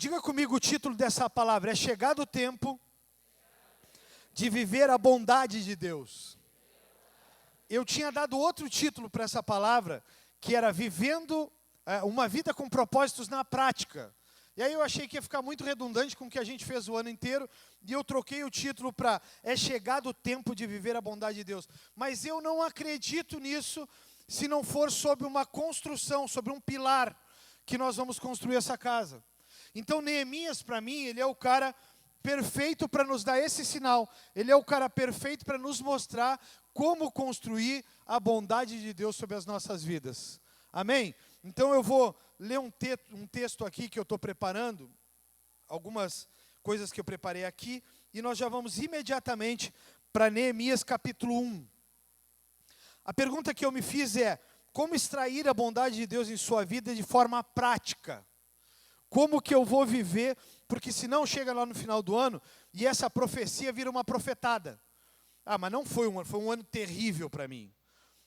Diga comigo o título dessa palavra, é chegado o tempo de viver a bondade de Deus. Eu tinha dado outro título para essa palavra, que era vivendo uma vida com propósitos na prática. E aí eu achei que ia ficar muito redundante com o que a gente fez o ano inteiro, e eu troquei o título para é chegado o tempo de viver a bondade de Deus. Mas eu não acredito nisso se não for sobre uma construção, sobre um pilar que nós vamos construir essa casa. Então Neemias, para mim, ele é o cara perfeito para nos dar esse sinal. Ele é o cara perfeito para nos mostrar como construir a bondade de Deus sobre as nossas vidas. Amém? Então eu vou ler um texto aqui que eu estou preparando, algumas coisas que eu preparei aqui, e nós já vamos imediatamente para Neemias capítulo 1. A pergunta que eu me fiz é, como extrair a bondade de Deus em sua vida de forma prática? Como que eu vou viver? Porque senão chega lá no final do ano e essa profecia vira uma profetada. Mas não foi um ano terrível para mim.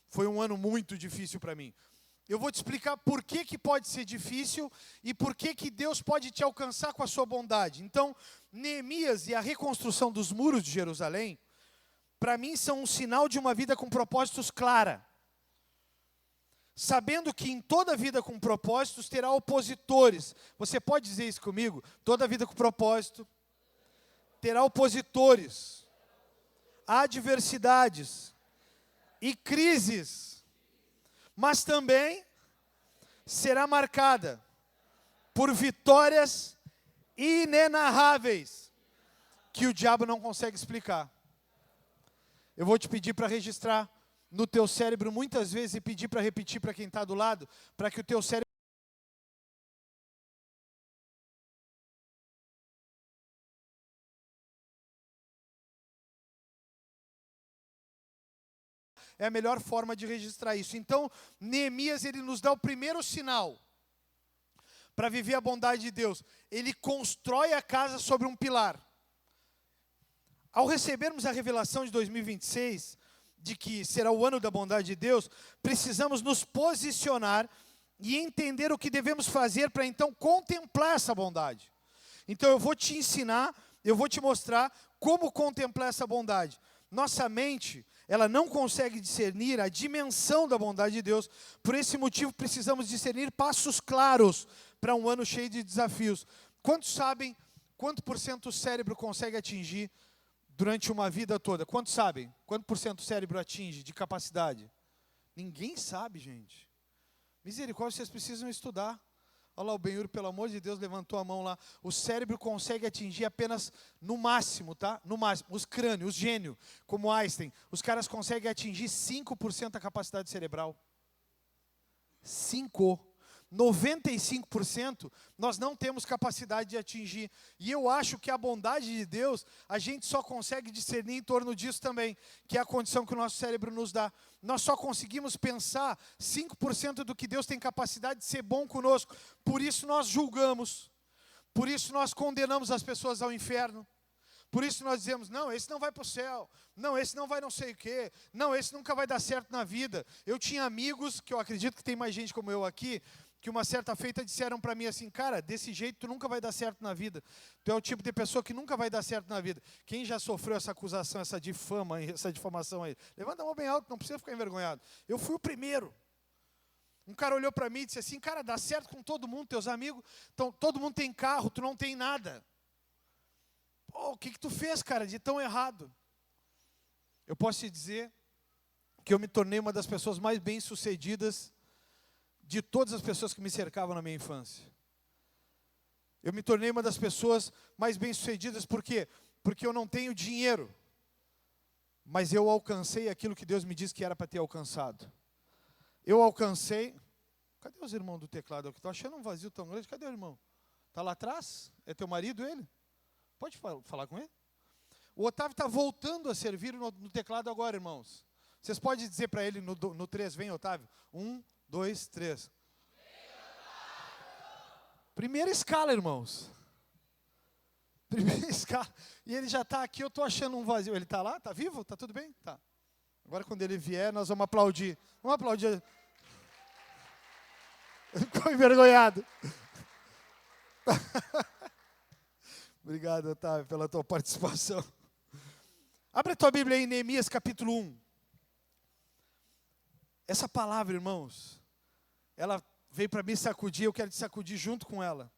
Foi um ano muito difícil para mim. Eu vou te explicar por que pode ser difícil e por que Deus pode te alcançar com a sua bondade. Então, Neemias e a reconstrução dos muros de Jerusalém, para mim são um sinal de uma vida com propósitos clara. Sabendo que em toda vida com propósitos terá opositores. Você pode dizer isso comigo? Toda vida com propósito terá opositores, adversidades e crises, mas também será marcada por vitórias inenarráveis que o diabo não consegue explicar. Eu vou te pedir para registrar no teu cérebro muitas vezes e pedir para repetir para quem está do lado, para que o teu cérebro é a melhor forma de registrar isso. Então, Neemias, ele nos dá o primeiro sinal para viver a bondade de Deus. Ele constrói a casa sobre um pilar. Ao recebermos a revelação de 2026, de que será o ano da bondade de Deus, precisamos nos posicionar e entender o que devemos fazer para então contemplar essa bondade. Então eu vou te ensinar, eu vou te mostrar como contemplar essa bondade. Nossa mente, ela não consegue discernir a dimensão da bondade de Deus, por esse motivo precisamos discernir passos claros para um ano cheio de desafios. Quantos sabem quanto por cento o cérebro consegue atingir durante uma vida toda? Quantos sabem? Quanto por cento o cérebro atinge de capacidade? Ninguém sabe, gente. Misericórdia, vocês precisam estudar. Olha lá, o Benhur, pelo amor de Deus, levantou a mão lá. O cérebro consegue atingir apenas no máximo, tá? No máximo. Os crânios, os gênios, como Einstein, os caras conseguem atingir 5% da capacidade cerebral. 5%. 95% nós não temos capacidade de atingir. E eu acho que a bondade de Deus, a gente só consegue discernir em torno disso também, que é a condição que o nosso cérebro nos dá. Nós só conseguimos pensar 5% do que Deus tem capacidade de ser bom conosco. Por isso nós julgamos. Por isso nós condenamos as pessoas ao inferno. Por isso nós dizemos, não, esse não vai para o céu. Não, esse não vai não sei o quê. Não, esse nunca vai dar certo na vida. Eu tinha amigos, que eu acredito que tem mais gente como eu aqui, que uma certa feita disseram para mim assim, cara, desse jeito tu nunca vai dar certo na vida. Tu é o tipo de pessoa que nunca vai dar certo na vida. Quem já sofreu essa acusação, essa difamação aí? Levanta a mão bem alto, não precisa ficar envergonhado. Eu fui o primeiro. Um cara olhou para mim e disse assim, cara, dá certo com todo mundo, teus amigos, então, todo mundo tem carro, tu não tem nada. Pô, o que tu fez, cara, de tão errado? Eu posso te dizer que eu me tornei uma das pessoas mais bem-sucedidas de todas as pessoas que me cercavam na minha infância. Eu me tornei uma das pessoas mais bem-sucedidas, por quê? Porque eu não tenho dinheiro, mas eu alcancei aquilo que Deus me disse que era para ter alcançado. Eu alcancei... Cadê os irmãos do teclado? Estou achando um vazio tão grande. Cadê o irmão? Está lá atrás? É teu marido ele? Pode falar com ele? O Otávio está voltando a servir no teclado agora, irmãos. Vocês podem dizer para ele no 3, vem Otávio. 1, 2, 3. Primeira escala, irmãos. Primeira escala. E ele já está aqui, eu estou achando um vazio. Ele está lá? Está vivo? Está tudo bem? Tá. Agora quando ele vier, nós vamos aplaudir. Vamos aplaudir. Ficou envergonhado. Obrigado, Otávio, pela tua participação. Abre a tua Bíblia aí em Neemias capítulo 1. Essa palavra, irmãos, ela veio para me sacudir, eu quero te sacudir junto com ela.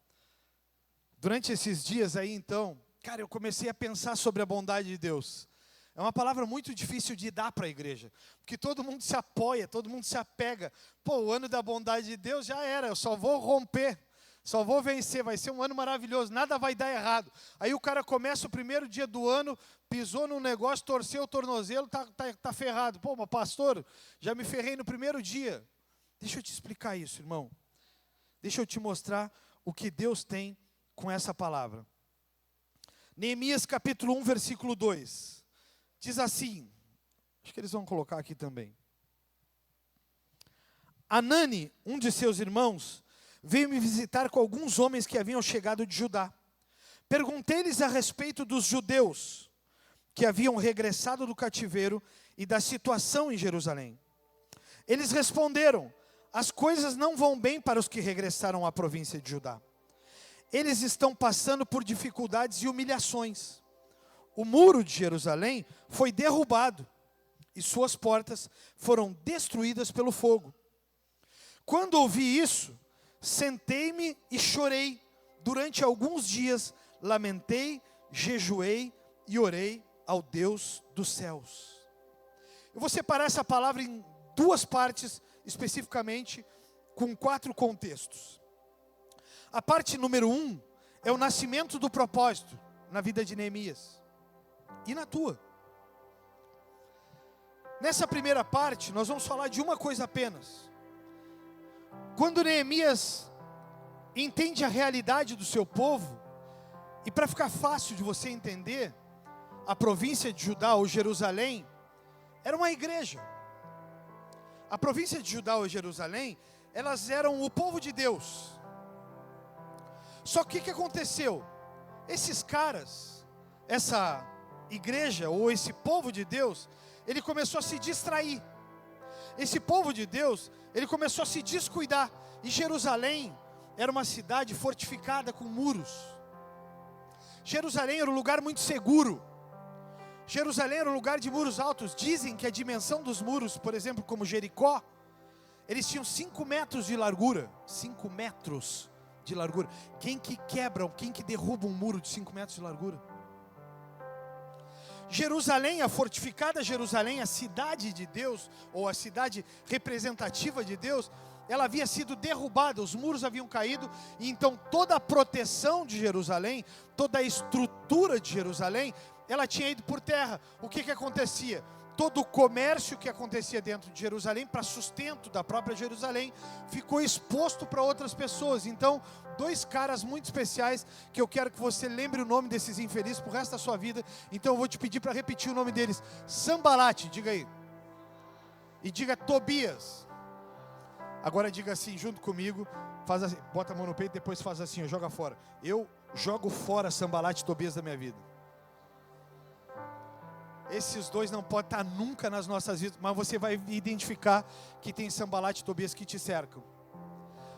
Durante esses dias aí, então, cara, eu comecei a pensar sobre a bondade de Deus. É uma palavra muito difícil de dar para a igreja, porque todo mundo se apoia, todo mundo se apega. Pô, o ano da bondade de Deus já era, eu só vou romper, só vou vencer, vai ser um ano maravilhoso, nada vai dar errado. Aí o cara começa o primeiro dia do ano, pisou num negócio, torceu o tornozelo, tá ferrado. Pô, mas pastor, já me ferrei no primeiro dia. Deixa eu te explicar isso, irmão. Deixa eu te mostrar o que Deus tem com essa palavra. Neemias capítulo 1, versículo 2. Diz assim, acho que eles vão colocar aqui também. Anani, um de seus irmãos, veio me visitar com alguns homens que haviam chegado de Judá. Perguntei-lhes a respeito dos judeus que haviam regressado do cativeiro e da situação em Jerusalém. Eles responderam: as coisas não vão bem para os que regressaram à província de Judá. Eles estão passando por dificuldades e humilhações. O muro de Jerusalém foi derrubado e suas portas foram destruídas pelo fogo. Quando ouvi isso, sentei-me e chorei. Durante alguns dias, lamentei, jejuei e orei ao Deus dos céus. Eu vou separar essa palavra em duas partes, especificamente, com 4 contextos. A parte número 1 é o nascimento do propósito na vida de Neemias e na tua. Nessa primeira parte, nós vamos falar de uma coisa apenas. Quando Neemias entende a realidade do seu povo, e para ficar fácil de você entender, a província de Judá ou Jerusalém era uma igreja. A província de Judá ou Jerusalém, elas eram o povo de Deus. Só que o que aconteceu? Esses caras, essa igreja ou esse povo de Deus, ele começou a se distrair. Esse povo de Deus, ele começou a se descuidar. E Jerusalém era uma cidade fortificada com muros. Jerusalém era um lugar muito seguro. Jerusalém era um lugar de muros altos. Dizem que a dimensão dos muros, por exemplo, como Jericó, eles tinham 5 metros de largura. 5 metros de largura. Quem que quebra, quem que derruba um muro de 5 metros de largura? Jerusalém, a fortificada Jerusalém, a cidade de Deus, ou a cidade representativa de Deus, ela havia sido derrubada, os muros haviam caído, e então toda a proteção de Jerusalém, toda a estrutura de Jerusalém, ela tinha ido por terra. O que acontecia? Todo o comércio que acontecia dentro de Jerusalém, para sustento da própria Jerusalém, ficou exposto para outras pessoas. Então, 2 caras muito especiais, que eu quero que você lembre o nome desses infelizes pro resto da sua vida. Então eu vou te pedir para repetir o nome deles. Sambalate, diga aí. E diga Tobias. Agora diga assim, junto comigo, faz assim, bota a mão no peito, depois faz assim, ó, joga fora. Eu jogo fora Sambalate e Tobias da minha vida. Esses 2 não podem estar nunca nas nossas vidas, mas você vai identificar que tem Sambalate e Tobias que te cercam.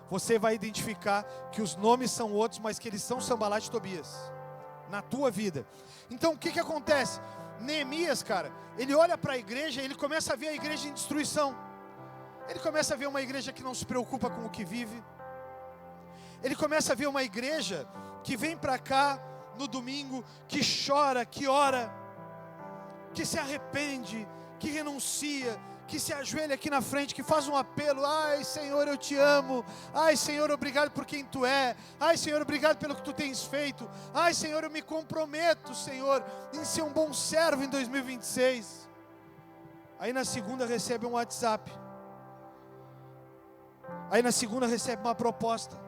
Você vai identificar que os nomes são outros, mas que eles são Sambalate e Tobias na tua vida. Então o que acontece? Neemias, cara, ele olha para a igreja e ele começa a ver a igreja em destruição. Ele começa a ver uma igreja que não se preocupa com o que vive. Ele começa a ver uma igreja que vem para cá no domingo, que chora, que ora, que se arrepende, que renuncia, que se ajoelha aqui na frente, que faz um apelo: ai Senhor, eu te amo, ai Senhor, obrigado por quem tu é, ai Senhor, obrigado pelo que tu tens feito, ai Senhor, eu me comprometo, Senhor, em ser um bom servo em 2026. Aí na segunda recebe um WhatsApp, aí na segunda recebe uma proposta,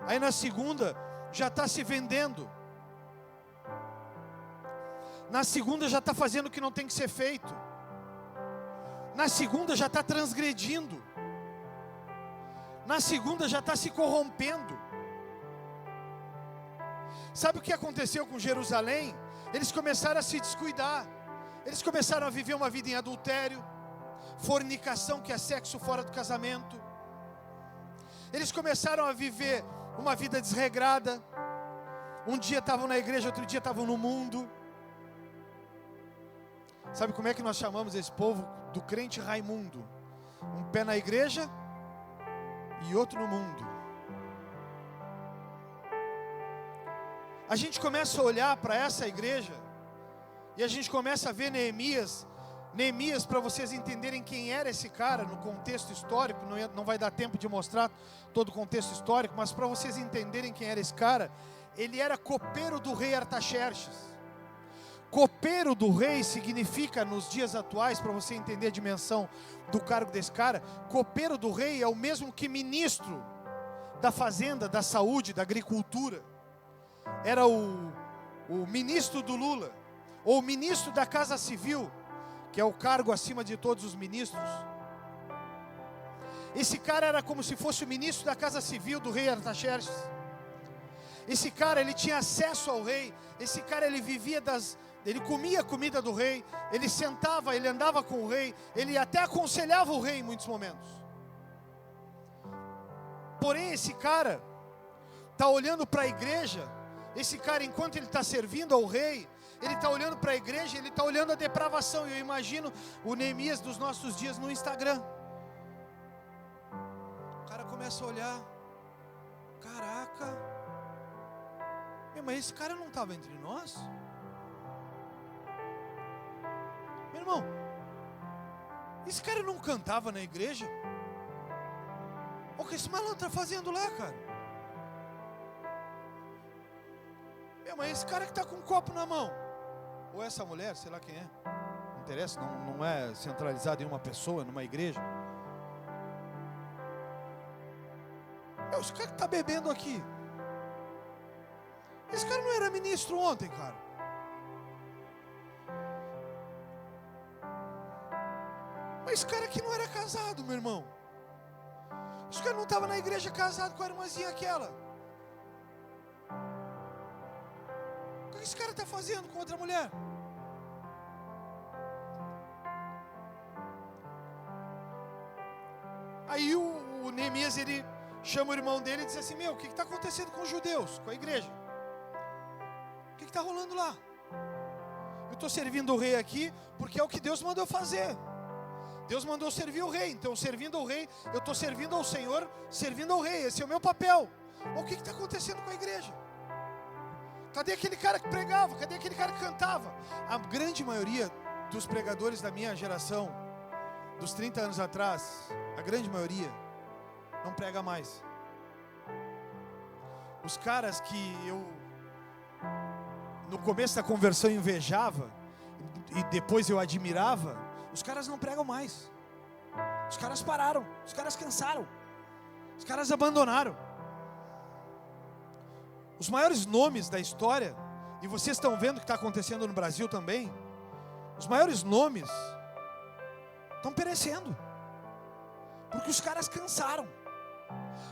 aí na segunda já está se vendendo, na segunda já está fazendo o que não tem que ser feito, na segunda já está transgredindo, na segunda já está se corrompendo. Sabe o que aconteceu com Jerusalém? Eles começaram a se descuidar, eles começaram a viver uma vida em adultério, fornicação, que é sexo fora do casamento. Eles começaram a viver uma vida desregrada. Um dia estavam na igreja, outro dia estavam no mundo. Sabe como é que nós chamamos esse povo? Do crente Raimundo. Um pé na igreja e outro no mundo. A gente começa a olhar para essa igreja e a gente começa a ver Neemias. Neemias, para vocês entenderem quem era esse cara no contexto histórico, não vai dar tempo de mostrar todo o contexto histórico, mas para vocês entenderem quem era esse cara, ele era copeiro do rei Artaxerxes. Copeiro do rei significa, nos dias atuais, para você entender a dimensão do cargo desse cara, copeiro do rei é o mesmo que ministro da fazenda, da saúde, da agricultura. Era o ministro do Lula, ou o ministro da Casa Civil, que é o cargo acima de todos os ministros. Esse cara era como se fosse o ministro da Casa Civil do rei Artaxerxes. Esse cara, ele tinha acesso ao rei. Esse cara, ele comia a comida do rei. Ele sentava, ele andava com o rei. Ele até aconselhava o rei em muitos momentos. Porém, esse cara está olhando para a igreja. Esse cara, enquanto ele está servindo ao rei, ele está olhando para a igreja, ele está olhando a depravação. E eu imagino o Neemias dos nossos dias no Instagram. O cara começa a olhar. Caraca. Mas esse cara não estava entre nós? Meu irmão, esse cara não cantava na igreja? O que esse malandro está fazendo lá, cara? Mas esse cara que está com um copo na mão, ou essa mulher, sei lá quem é, não interessa, não é centralizado em uma pessoa, numa igreja. Esse cara que está bebendo aqui, esse cara não era ministro ontem, cara. Mas esse cara aqui não era casado, meu irmão. Esse cara não estava na igreja casado com a irmãzinha aquela. O que esse cara está fazendo com outra mulher? Aí o Neemias, ele chama o irmão dele e diz assim: o que está acontecendo com os judeus, com a igreja? O que está rolando lá? Eu estou servindo o rei aqui porque é o que Deus mandou fazer. Deus mandou servir o rei. Então, servindo ao rei, eu estou servindo ao Senhor, servindo ao rei. Esse é o meu papel. O que está acontecendo com a igreja? Cadê aquele cara que pregava? Cadê aquele cara que cantava? A grande maioria dos pregadores da minha geração, dos 30 anos atrás, a grande maioria não prega mais. Os caras que eu no começo da conversão invejava e depois eu admirava, os caras não pregam mais. Os caras pararam, os caras cansaram, os caras abandonaram. Os maiores nomes da história, e vocês estão vendo o que está acontecendo no Brasil também, os maiores nomes estão perecendo, porque os caras cansaram,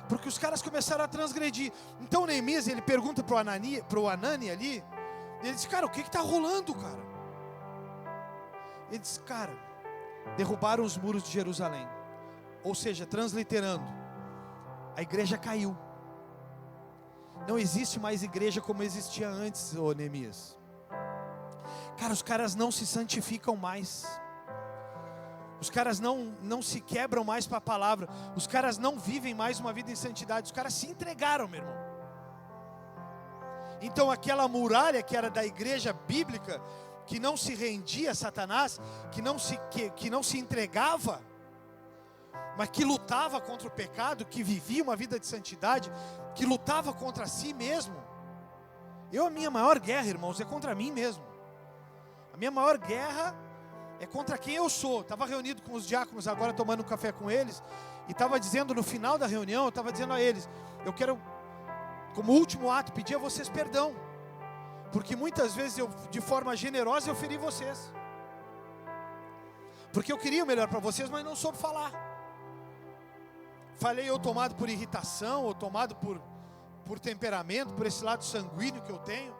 porque os caras começaram a transgredir. Então Neemias, ele pergunta para o Anani ali, ele diz: cara, o que está rolando, cara? Ele diz: cara, derrubaram os muros de Jerusalém. Ou seja, transliterando, a igreja caiu. Não existe mais igreja como existia antes, ô Neemias. Cara, os caras não se santificam mais. Os caras não se quebram mais para a palavra. Os caras não vivem mais uma vida em santidade. Os caras se entregaram, meu irmão. Então aquela muralha que era da igreja bíblica, que não se rendia a Satanás, que não se entregava, mas que lutava contra o pecado, que vivia uma vida de santidade, que lutava contra si mesmo. A minha maior guerra, irmãos, é contra mim mesmo. A minha maior guerra é contra quem eu sou. Estava reunido com os diáconos agora, tomando um café com eles, e estava dizendo no final da reunião, eu estava dizendo a eles: eu quero, como último ato, pedir a vocês perdão, porque muitas vezes eu, de forma generosa, eu feri vocês, porque eu queria o melhor para vocês, mas não soube falar. Falei, ou tomado por irritação, ou tomado por temperamento, por esse lado sanguíneo que eu tenho.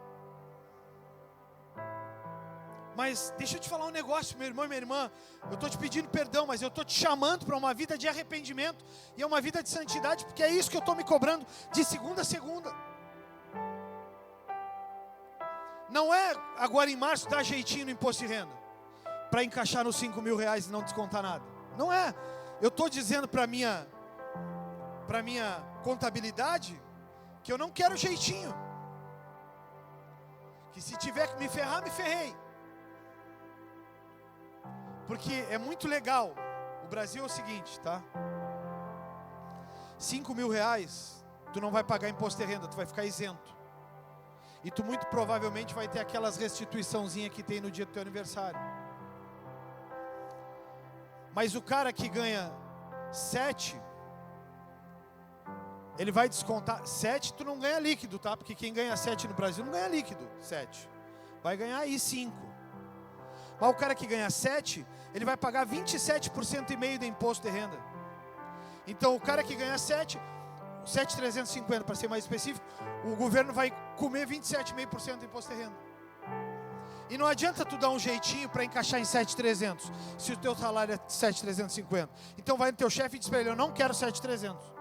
Mas deixa eu te falar um negócio, meu irmão e minha irmã. Eu estou te pedindo perdão, mas eu estou te chamando para uma vida de arrependimento e é uma vida de santidade, porque é isso que eu estou me cobrando de segunda a segunda. Não é agora em março dar jeitinho no imposto de renda, para encaixar nos 5 mil reais e não descontar nada. Não é. Eu estou dizendo para minha contabilidade que eu não quero jeitinho. Que se tiver que me ferrar, me ferrei. Porque é muito legal. O Brasil é o seguinte, tá? 5 mil reais, tu não vai pagar imposto de renda, tu vai ficar isento. E tu muito provavelmente vai ter aquelas restituiçãozinhas que tem no dia do teu aniversário. Mas o cara que ganha 7, ele vai descontar 7, tu não ganha líquido, tá? Porque quem ganha 7 no Brasil não ganha líquido, 7. Vai ganhar aí 5. Mas o cara que ganha 7, ele vai pagar 27,5% de imposto de renda. Então o cara que ganha 7,350 para ser mais específico, o governo vai comer 27,5% de imposto de renda. E não adianta tu dar um jeitinho para encaixar em 7,300, se o teu salário é 7,350. Então vai no teu chefe e diz para ele, eu não quero 7,300.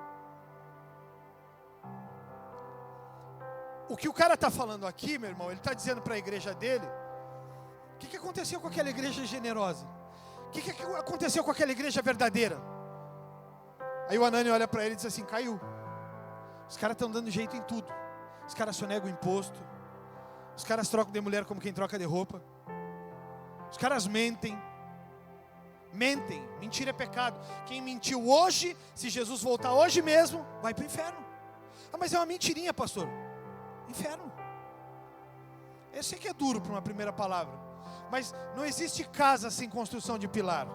O que o cara está falando aqui, meu irmão, ele está dizendo para a igreja dele, o que aconteceu com aquela igreja generosa? O que aconteceu com aquela igreja verdadeira? Aí o Anani olha para ele e diz assim, caiu. Os caras estão dando jeito em tudo. Os caras sonegam o imposto. Os caras trocam de mulher como quem troca de roupa. Os caras mentem. Mentem. Mentira é pecado. Quem mentiu hoje, se Jesus voltar hoje mesmo, vai para o inferno. Ah, mas é uma mentirinha, pastor. Inferno. Eu sei que é duro para uma primeira palavra, mas não existe casa sem construção de pilar.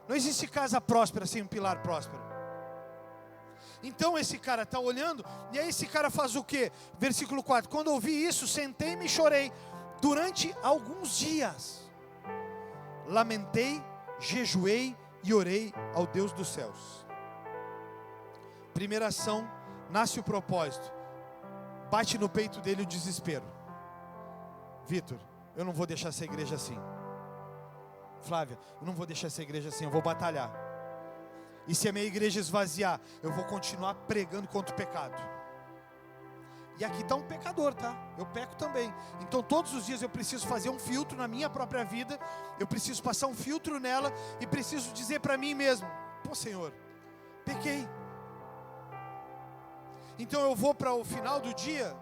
Não existe casa próspera sem um pilar próspero. Então esse cara está olhando, e aí esse cara faz o quê? Versículo 4, quando ouvi isso, sentei-me e chorei, durante alguns dias, lamentei, jejuei e orei ao Deus dos céus. Primeira ação, nasce o propósito, bate no peito dele o desespero. Vitor, eu não vou deixar essa igreja assim. Flávia, eu não vou deixar essa igreja assim, eu vou batalhar. E se a minha igreja esvaziar, eu vou continuar pregando contra o pecado. E aqui está um pecador, tá? Eu peco também. Então todos os dias eu preciso fazer um filtro na minha própria vida. Eu preciso passar um filtro nela. E preciso dizer para mim mesmo, pô Senhor, pequei. Então eu vou para o final do dia,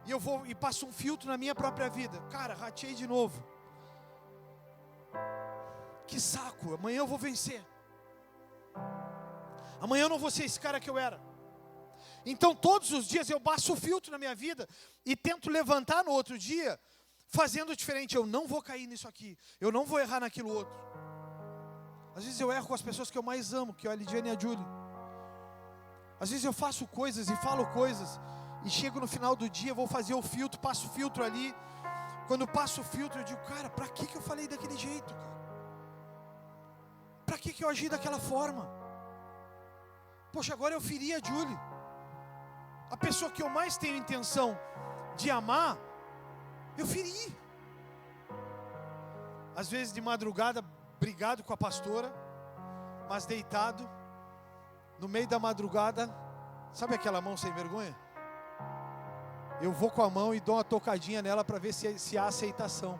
e eu vou e passo um filtro na minha própria vida. Cara, ratei de novo. Que saco, amanhã eu vou vencer. Amanhã eu não vou ser esse cara que eu era. Então todos os dias eu passo o filtro na minha vida e tento levantar no outro dia fazendo diferente. Eu não vou cair nisso aqui, eu não vou errar naquilo outro. Às vezes eu erro com as pessoas que eu mais amo, que é a Lidiane e a Julie. Às vezes eu faço coisas e falo coisas e chego no final do dia, vou fazer o filtro, passo o filtro ali. Quando eu passo o filtro eu digo, cara, pra que eu falei daquele jeito, cara? Pra que eu agi daquela forma? Poxa, agora eu feri a Julie, a pessoa que eu mais tenho intenção de amar, eu feri. Às vezes de madrugada, brigado com a pastora, mas deitado, no meio da madrugada, sabe aquela mão sem vergonha? Eu vou com a mão e dou uma tocadinha nela para ver se há aceitação.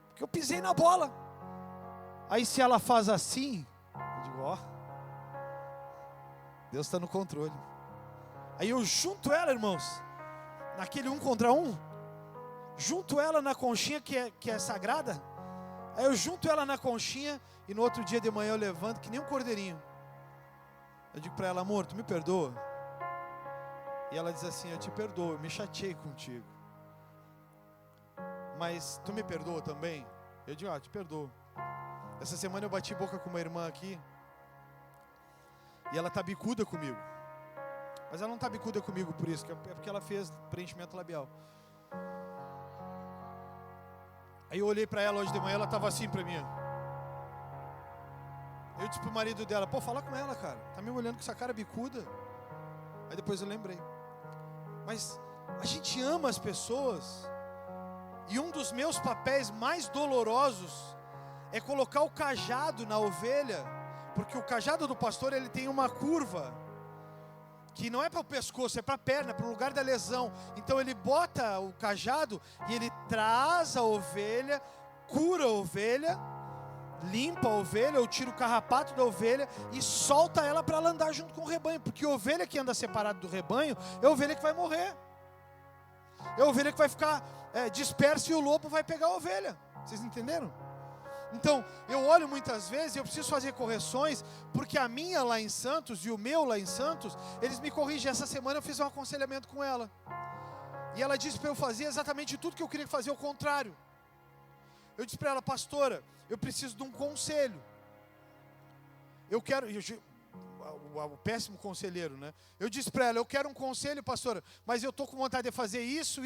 Porque eu pisei na bola. Aí se ela faz assim, eu digo, ó, Deus está no controle. Aí eu junto ela, irmãos, naquele 1 contra 1, junto ela na conchinha que é sagrada. Aí eu junto ela na conchinha e no outro dia de manhã eu levanto que nem um cordeirinho. Eu digo para ela, amor, tu me perdoa? E ela diz assim, eu te perdoo, eu me chateei contigo. Mas tu me perdoa também? Eu digo, te perdoo. Essa semana eu bati boca com uma irmã aqui, e ela está bicuda comigo. Mas ela não está bicuda comigo por isso, é porque ela fez preenchimento labial. Aí eu olhei para ela hoje de manhã, ela estava assim para mim. Eu disse pro marido dela, pô, fala com ela, cara, tá me olhando com essa cara bicuda. Aí depois eu lembrei. Mas a gente ama as pessoas, e um dos meus papéis mais dolorosos é colocar o cajado na ovelha, porque o cajado do pastor ele tem uma curva, que não é para o pescoço, é para a perna, para o lugar da lesão. Então ele bota o cajado e ele traz a ovelha, cura a ovelha, limpa a ovelha, ou tira o carrapato da ovelha e solta ela para ela andar junto com o rebanho. Porque a ovelha que anda separada do rebanho é a ovelha que vai morrer. É a ovelha que vai ficar dispersa e o lobo vai pegar a ovelha. Vocês entenderam? Então, eu olho muitas vezes e eu preciso fazer correções, porque a minha lá em Santos e o meu lá em Santos, eles me corrigem. Essa semana eu fiz um aconselhamento com ela. E ela disse para eu fazer exatamente tudo que eu queria fazer, o contrário. Eu disse para ela: pastora, eu preciso de um conselho. O péssimo conselheiro, né? Eu disse para ela: eu quero um conselho, pastora, mas eu estou com vontade de fazer isso,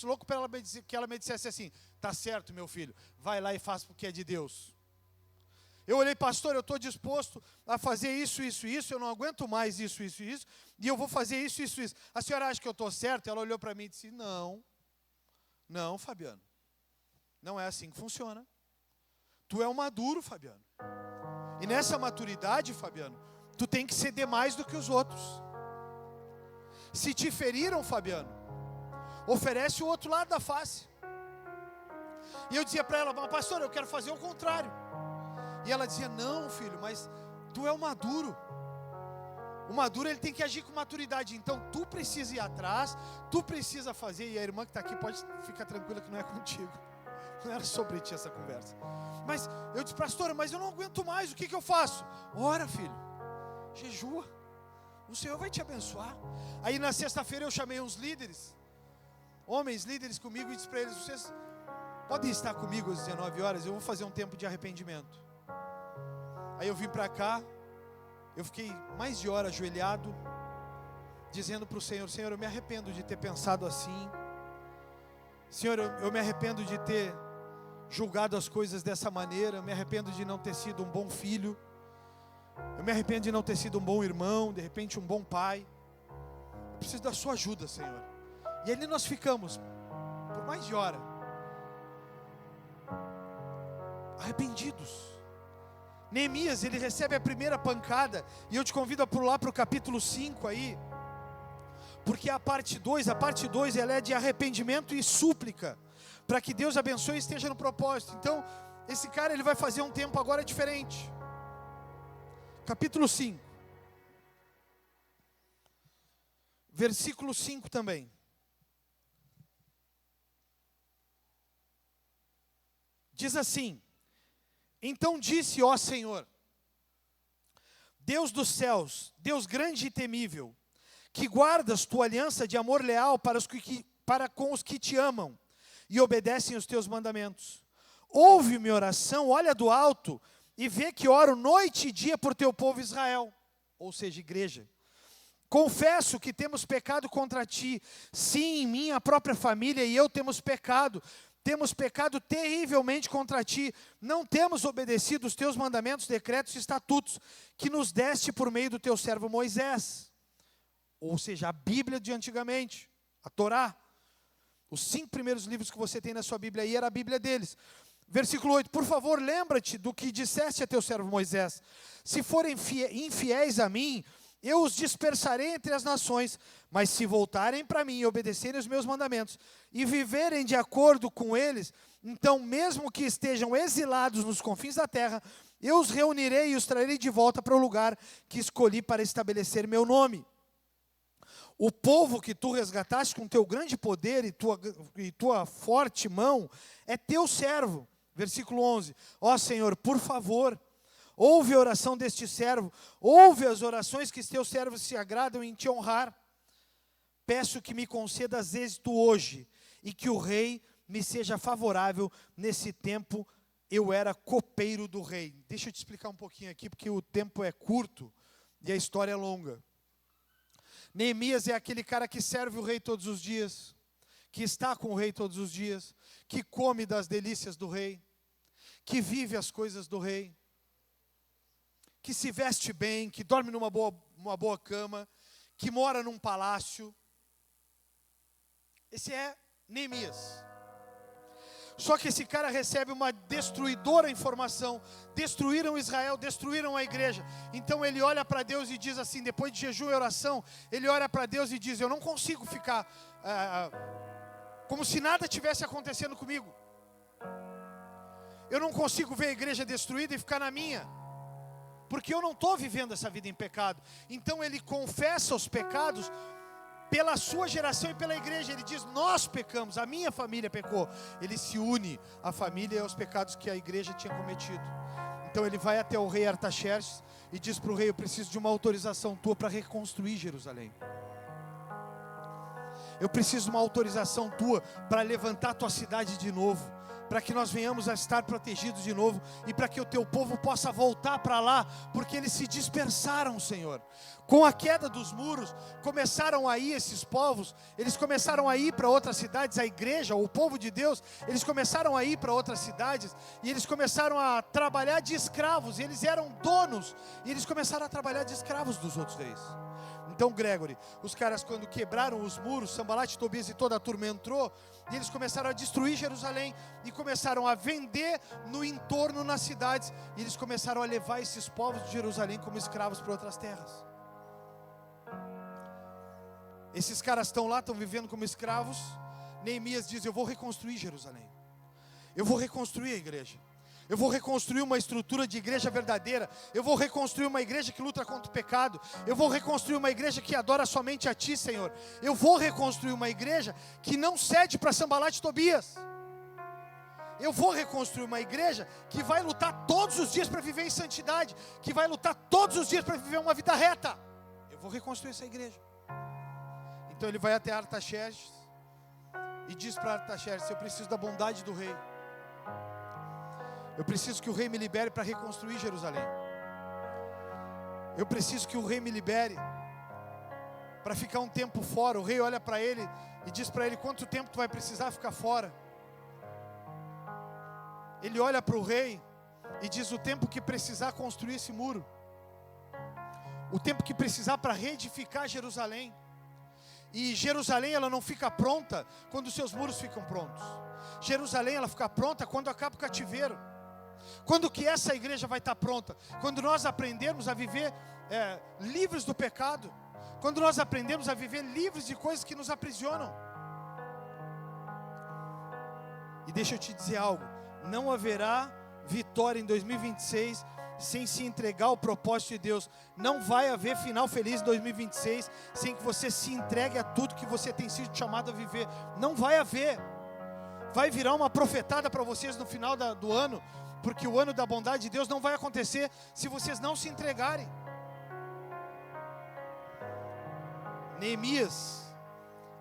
louco para que ela me dissesse assim: tá certo, meu filho, vai lá e faz porque é de Deus. Eu olhei: pastor, eu estou disposto a fazer isso, eu não aguento mais isso, e eu vou fazer isso. A senhora acha que eu estou certo? Ela olhou para mim e disse: não, Fabiano, não é assim que funciona. Tu é um maduro, Fabiano, e nessa maturidade, Fabiano, tu tem que ceder mais do que os outros. Se te feriram, Fabiano, oferece o outro lado da face. E eu dizia para ela: mas pastor, eu quero fazer o contrário. E ela dizia: não, filho, mas tu é o maduro. O maduro, ele tem que agir com maturidade. Então tu precisa ir atrás, tu precisa fazer. E a irmã que está aqui pode ficar tranquila que não é contigo. Não era sobre ti essa conversa. Mas eu disse: pastora, mas eu não aguento mais, o que eu faço? Ora, filho, jejua, o Senhor vai te abençoar. Aí na sexta-feira eu chamei uns líderes, homens líderes comigo, e disse para eles: vocês podem estar comigo às 19 horas, eu vou fazer um tempo de arrependimento. Aí eu vim para cá, eu fiquei mais de hora ajoelhado, dizendo para o Senhor: Senhor, eu me arrependo de ter pensado assim. Senhor, eu me arrependo de ter julgado as coisas dessa maneira. Eu me arrependo de não ter sido um bom filho. Eu me arrependo de não ter sido um bom irmão, de repente um bom pai. Eu preciso da sua ajuda, Senhor. E ali nós ficamos por mais de hora, arrependidos. Neemias, ele recebe a primeira pancada, e eu te convido a pular para o capítulo 5 aí, porque a parte 2 ela é de arrependimento e súplica, para que Deus abençoe e esteja no propósito. Então, esse cara, ele vai fazer um tempo agora diferente. Capítulo 5, versículo 5 também. Diz assim: então disse, ó Senhor, Deus dos céus, Deus grande e temível, que guardas tua aliança de amor leal para com os que te amam e obedecem os teus mandamentos. Ouve minha oração, olha do alto e vê que oro noite e dia por teu povo Israel, ou seja, igreja. Confesso que temos pecado contra ti, sim, minha própria família e eu temos pecado terrivelmente contra ti, não temos obedecido os teus mandamentos, decretos e estatutos, que nos deste por meio do teu servo Moisés. Ou seja, a Bíblia de antigamente, a Torá. Os 5 primeiros livros que você tem na sua Bíblia aí, era a Bíblia deles. Versículo 8, por favor, lembra-te do que disseste a teu servo Moisés. Se forem infiéis a mim, eu os dispersarei entre as nações, mas se voltarem para mim e obedecerem os meus mandamentos, e viverem de acordo com eles, então mesmo que estejam exilados nos confins da terra, eu os reunirei e os trarei de volta para o lugar que escolhi para estabelecer meu nome. O povo que tu resgataste com teu grande poder e tua forte mão, é teu servo. Versículo 11, ó Senhor, por favor, ouve a oração deste servo, ouve as orações que teus servos se agradam em te honrar. Peço que me concedas êxito hoje, e que o rei me seja favorável. Nesse tempo eu era copeiro do rei. Deixa eu te explicar um pouquinho aqui, porque o tempo é curto e a história é longa. Neemias é aquele cara que serve o rei todos os dias, que está com o rei todos os dias, que come das delícias do rei, que vive as coisas do rei, que se veste bem, que dorme numa boa cama, que mora num palácio. Esse é Neemias. Só que esse cara recebe uma destruidora informação. Destruíram Israel, destruíram a igreja. Então ele olha para Deus e diz assim, depois de jejum e oração, ele olha para Deus e diz: eu não consigo ficar como se nada tivesse acontecendo comigo. Eu não consigo ver a igreja destruída e ficar na minha, porque eu não estou vivendo essa vida em pecado. Então ele confessa os pecados pela sua geração e pela igreja. Ele diz: nós pecamos, a minha família pecou. Ele se une à família e aos pecados que a igreja tinha cometido. Então ele vai até o rei Artaxerxes e diz para o rei: eu preciso de uma autorização tua para reconstruir Jerusalém. Eu preciso de uma autorização tua para levantar a tua cidade de novo, para que nós venhamos a estar protegidos de novo, e para que o teu povo possa voltar para lá, porque eles se dispersaram, Senhor. Com a queda dos muros, começaram a ir esses povos, eles começaram a ir para outras cidades, a igreja, o povo de Deus, eles começaram a ir para outras cidades, e eles começaram a trabalhar de escravos, eles eram donos, e eles começaram a trabalhar de escravos dos outros reis. Então, Gregory, os caras, quando quebraram os muros, Sambalat, Tobias e toda a turma entrou, e eles começaram a destruir Jerusalém, e começaram a vender no entorno, nas cidades, e eles começaram a levar esses povos de Jerusalém como escravos para outras terras. Esses caras estão lá, estão vivendo como escravos. Neemias diz: eu vou reconstruir Jerusalém, eu vou reconstruir a igreja, eu vou reconstruir uma estrutura de igreja verdadeira, eu vou reconstruir uma igreja que luta contra o pecado, eu vou reconstruir uma igreja que adora somente a Ti, Senhor. Eu vou reconstruir uma igreja que não cede para Sambalat e Tobias. Eu vou reconstruir uma igreja que vai lutar todos os dias para viver em santidade, que vai lutar todos os dias para viver uma vida reta. Eu vou reconstruir essa igreja. Então ele vai até Artaxerxes e diz para Artaxerxes: eu preciso da bondade do rei. Eu preciso que o rei me libere para reconstruir Jerusalém. Eu preciso que o rei me libere para ficar um tempo fora. O rei olha para ele e diz para ele: quanto tempo tu vai precisar ficar fora? Ele olha para o rei e diz: o tempo que precisar construir esse muro, o tempo que precisar para reedificar Jerusalém. E Jerusalém, ela não fica pronta quando os seus muros ficam prontos. Jerusalém, ela fica pronta quando acaba o cativeiro. Quando que essa igreja vai estar pronta? Quando nós aprendermos a viver livres do pecado. Quando nós aprendemos a viver livres de coisas que nos aprisionam. E deixa eu te dizer algo: não haverá vitória em 2026 sem se entregar ao propósito de Deus. Não vai haver final feliz em 2026 sem que você se entregue a tudo que você tem sido chamado a viver. Não vai haver. Vai virar uma profetada para vocês no final do ano, porque o ano da bondade de Deus não vai acontecer se vocês não se entregarem. Neemias,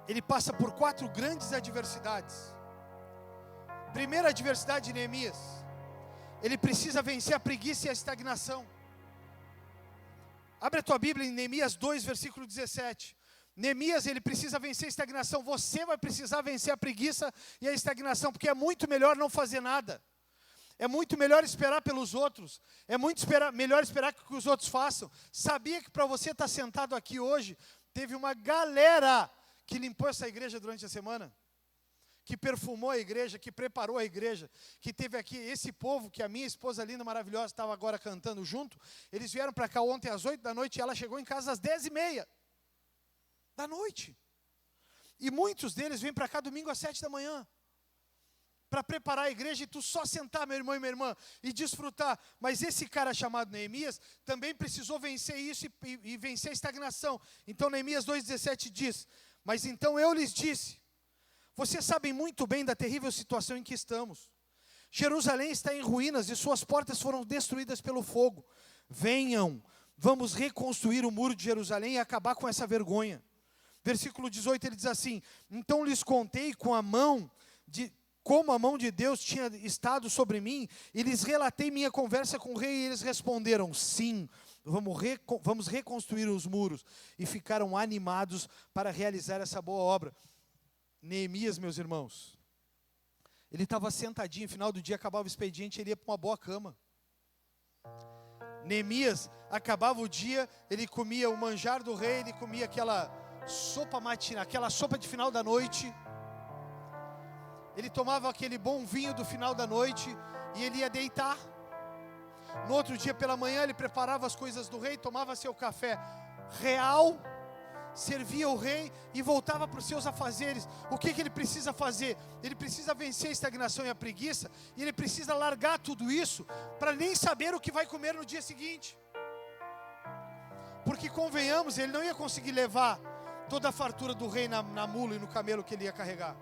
ele passa por 4 grandes adversidades. Primeira adversidade de Neemias: ele precisa vencer a preguiça e a estagnação. Abre a tua Bíblia em Neemias 2, versículo 17. Neemias, ele precisa vencer a estagnação. Você vai precisar vencer a preguiça e a estagnação, porque é muito melhor não fazer nada. É muito melhor esperar pelos outros. É muito melhor esperar que os outros façam. Sabia que para você estar sentado aqui hoje, teve uma galera que limpou essa igreja durante a semana? Que perfumou a igreja, que preparou a igreja, que teve aqui esse povo, que a minha esposa linda, maravilhosa, estava agora cantando junto. Eles vieram para cá ontem às 8 da noite e ela chegou em casa às 10h30 da noite. E muitos deles vêm para cá domingo às 7 da manhã, para preparar a igreja, e tu só sentar, meu irmão e minha irmã, e desfrutar. Mas esse cara chamado Neemias também precisou vencer isso e vencer a estagnação. Então Neemias 2,17 diz: mas então eu lhes disse: vocês sabem muito bem da terrível situação em que estamos. Jerusalém está em ruínas e suas portas foram destruídas pelo fogo. Venham, vamos reconstruir o muro de Jerusalém e acabar com essa vergonha. Versículo 18, ele diz assim: então lhes contei como a mão de Deus tinha estado sobre mim, e lhes relatei minha conversa com o rei, e eles responderam: sim, vamos reconstruir os muros. E ficaram animados para realizar essa boa obra. Neemias, meus irmãos, ele estava sentadinho, no final do dia acabava o expediente, ele ia para uma boa cama. Neemias, acabava o dia, ele comia o manjar do rei, ele comia aquela sopa matina, aquela sopa de final da noite. ele tomava aquele bom vinho do final da noite e ele ia deitar. No outro dia pela manhã ele preparava as coisas do rei, tomava seu café real, servia o rei e voltava para os seus afazeres. O que ele precisa fazer? Ele precisa vencer a estagnação e a preguiça, e ele precisa largar tudo isso para nem saber o que vai comer no dia seguinte. Porque convenhamos, ele não ia conseguir levar toda a fartura do rei na mula e no camelo que ele ia carregar.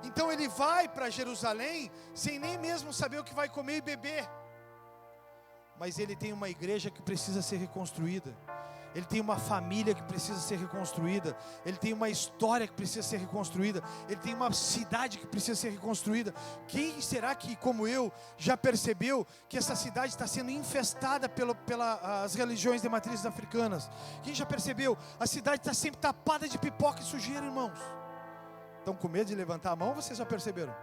Então ele vai para Jerusalém sem nem mesmo saber o que vai comer e beber. Mas ele tem uma igreja que precisa ser reconstruída. Ele tem uma família que precisa ser reconstruída. Ele tem uma história que precisa ser reconstruída. Ele tem uma cidade que precisa ser reconstruída. Quem será que, como eu, já percebeu que essa cidade está sendo infestada pelas religiões de matrizes africanas? Quem já percebeu? A cidade está sempre tapada de pipoca e sujeira, irmãos. Estão com medo de levantar a mão ou vocês já perceberam?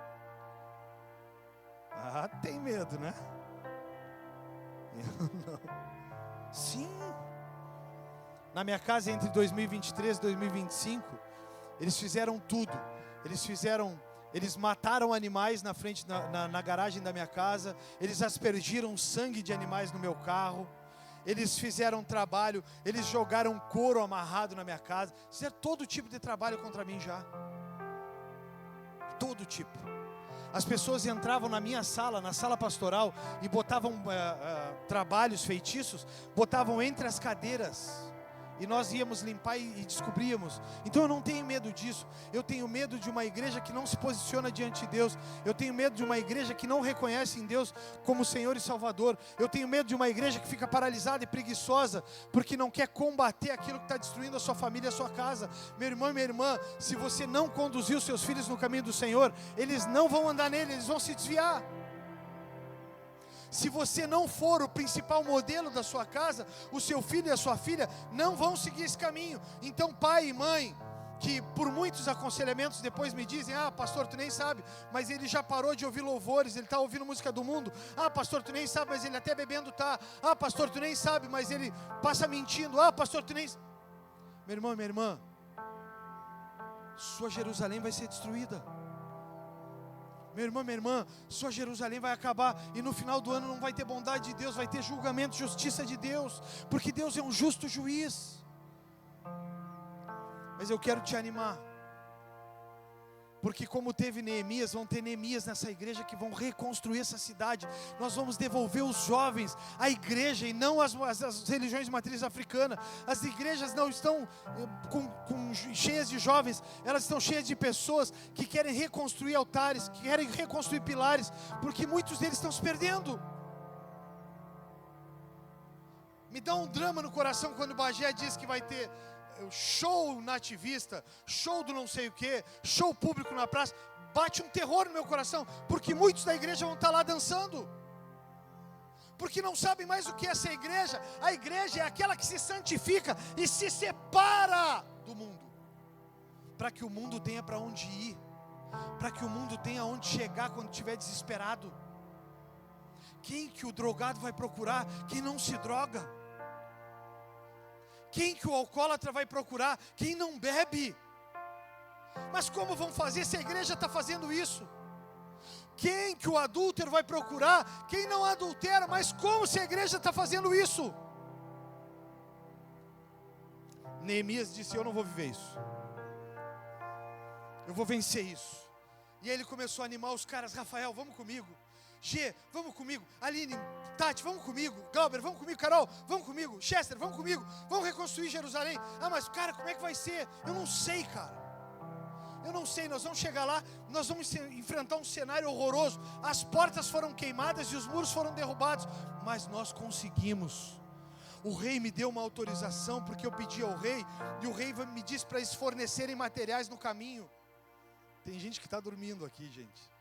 Ah, tem medo, né? Eu não. Sim. Na minha casa, entre 2023 e 2025, eles fizeram tudo. Eles mataram animais na frente, na garagem da minha casa. Eles aspergiram sangue de animais no meu carro. Eles fizeram trabalho, eles jogaram couro amarrado na minha casa. Fizeram todo tipo de trabalho contra mim já. Todo tipo. As pessoas entravam na minha sala, na sala pastoral, e botavam trabalhos, feitiços, botavam entre as cadeiras. E nós íamos limpar e descobríamos. Então eu não tenho medo disso. Eu tenho medo de uma igreja que não se posiciona diante de Deus. Eu tenho medo de uma igreja que não reconhece em Deus como Senhor e Salvador. Eu tenho medo de uma igreja que fica paralisada e preguiçosa, porque não quer combater aquilo que está destruindo a sua família e a sua casa. Meu irmão e minha irmã, se você não conduzir os seus filhos no caminho do Senhor, eles não vão andar nele, eles vão se desviar. Se você não for o principal modelo da sua casa, o seu filho e a sua filha não vão seguir esse caminho. Então pai e mãe, que por muitos aconselhamentos depois me dizem: ah, pastor, tu nem sabe, mas ele já parou de ouvir louvores, ele está ouvindo música do mundo. Ah, pastor, tu nem sabe, mas ele até bebendo está. Ah, pastor, tu nem sabe, mas ele passa mentindo. Ah, pastor, tu nem... Meu irmão e minha irmã, sua Jerusalém vai ser destruída. Meu irmão, minha irmã, sua Jerusalém vai acabar, e no final do ano não vai ter bondade de Deus, vai ter julgamento, justiça de Deus, porque Deus é um justo juiz. Mas eu quero te animar, porque como teve Neemias, vão ter Neemias nessa igreja que vão reconstruir essa cidade. Nós vamos devolver os jovens à igreja e não as religiões de matriz africana. As igrejas não estão cheias de jovens, elas estão cheias de pessoas que querem reconstruir altares, que querem reconstruir pilares, porque muitos deles estão se perdendo. Me dá um drama no coração quando o Bagé diz que vai ter show nativista, show do não sei o que, show público na praça. Bate um terror no meu coração, porque muitos da igreja vão estar lá dançando, porque não sabem mais o que é essa igreja. A igreja é aquela que se santifica e se separa do mundo, para que o mundo tenha para onde ir, para que o mundo tenha onde chegar quando estiver desesperado. Quem que o drogado vai procurar? Quem não se droga. Quem que o alcoólatra vai procurar? Quem não bebe. Mas como vão fazer se a igreja está fazendo isso? Quem que o adúltero vai procurar? Quem não adultera. Mas como se a igreja está fazendo isso? Neemias disse: eu não vou viver isso, eu vou vencer isso. E aí ele começou a animar os caras: Rafael, vamos comigo. G, vamos comigo. Aline, Tati, vamos comigo. Glauber, vamos comigo. Carol, vamos comigo. Chester, vamos comigo. Vamos reconstruir Jerusalém. Ah, mas cara, como é que vai ser? Eu não sei, cara. Eu não sei, nós vamos chegar lá, nós vamos enfrentar um cenário horroroso. As portas foram queimadas e os muros foram derrubados, mas nós conseguimos. O rei me deu uma autorização, porque eu pedi ao rei, e o rei me disse para eles fornecerem materiais no caminho. Tem gente que está dormindo aqui, gente.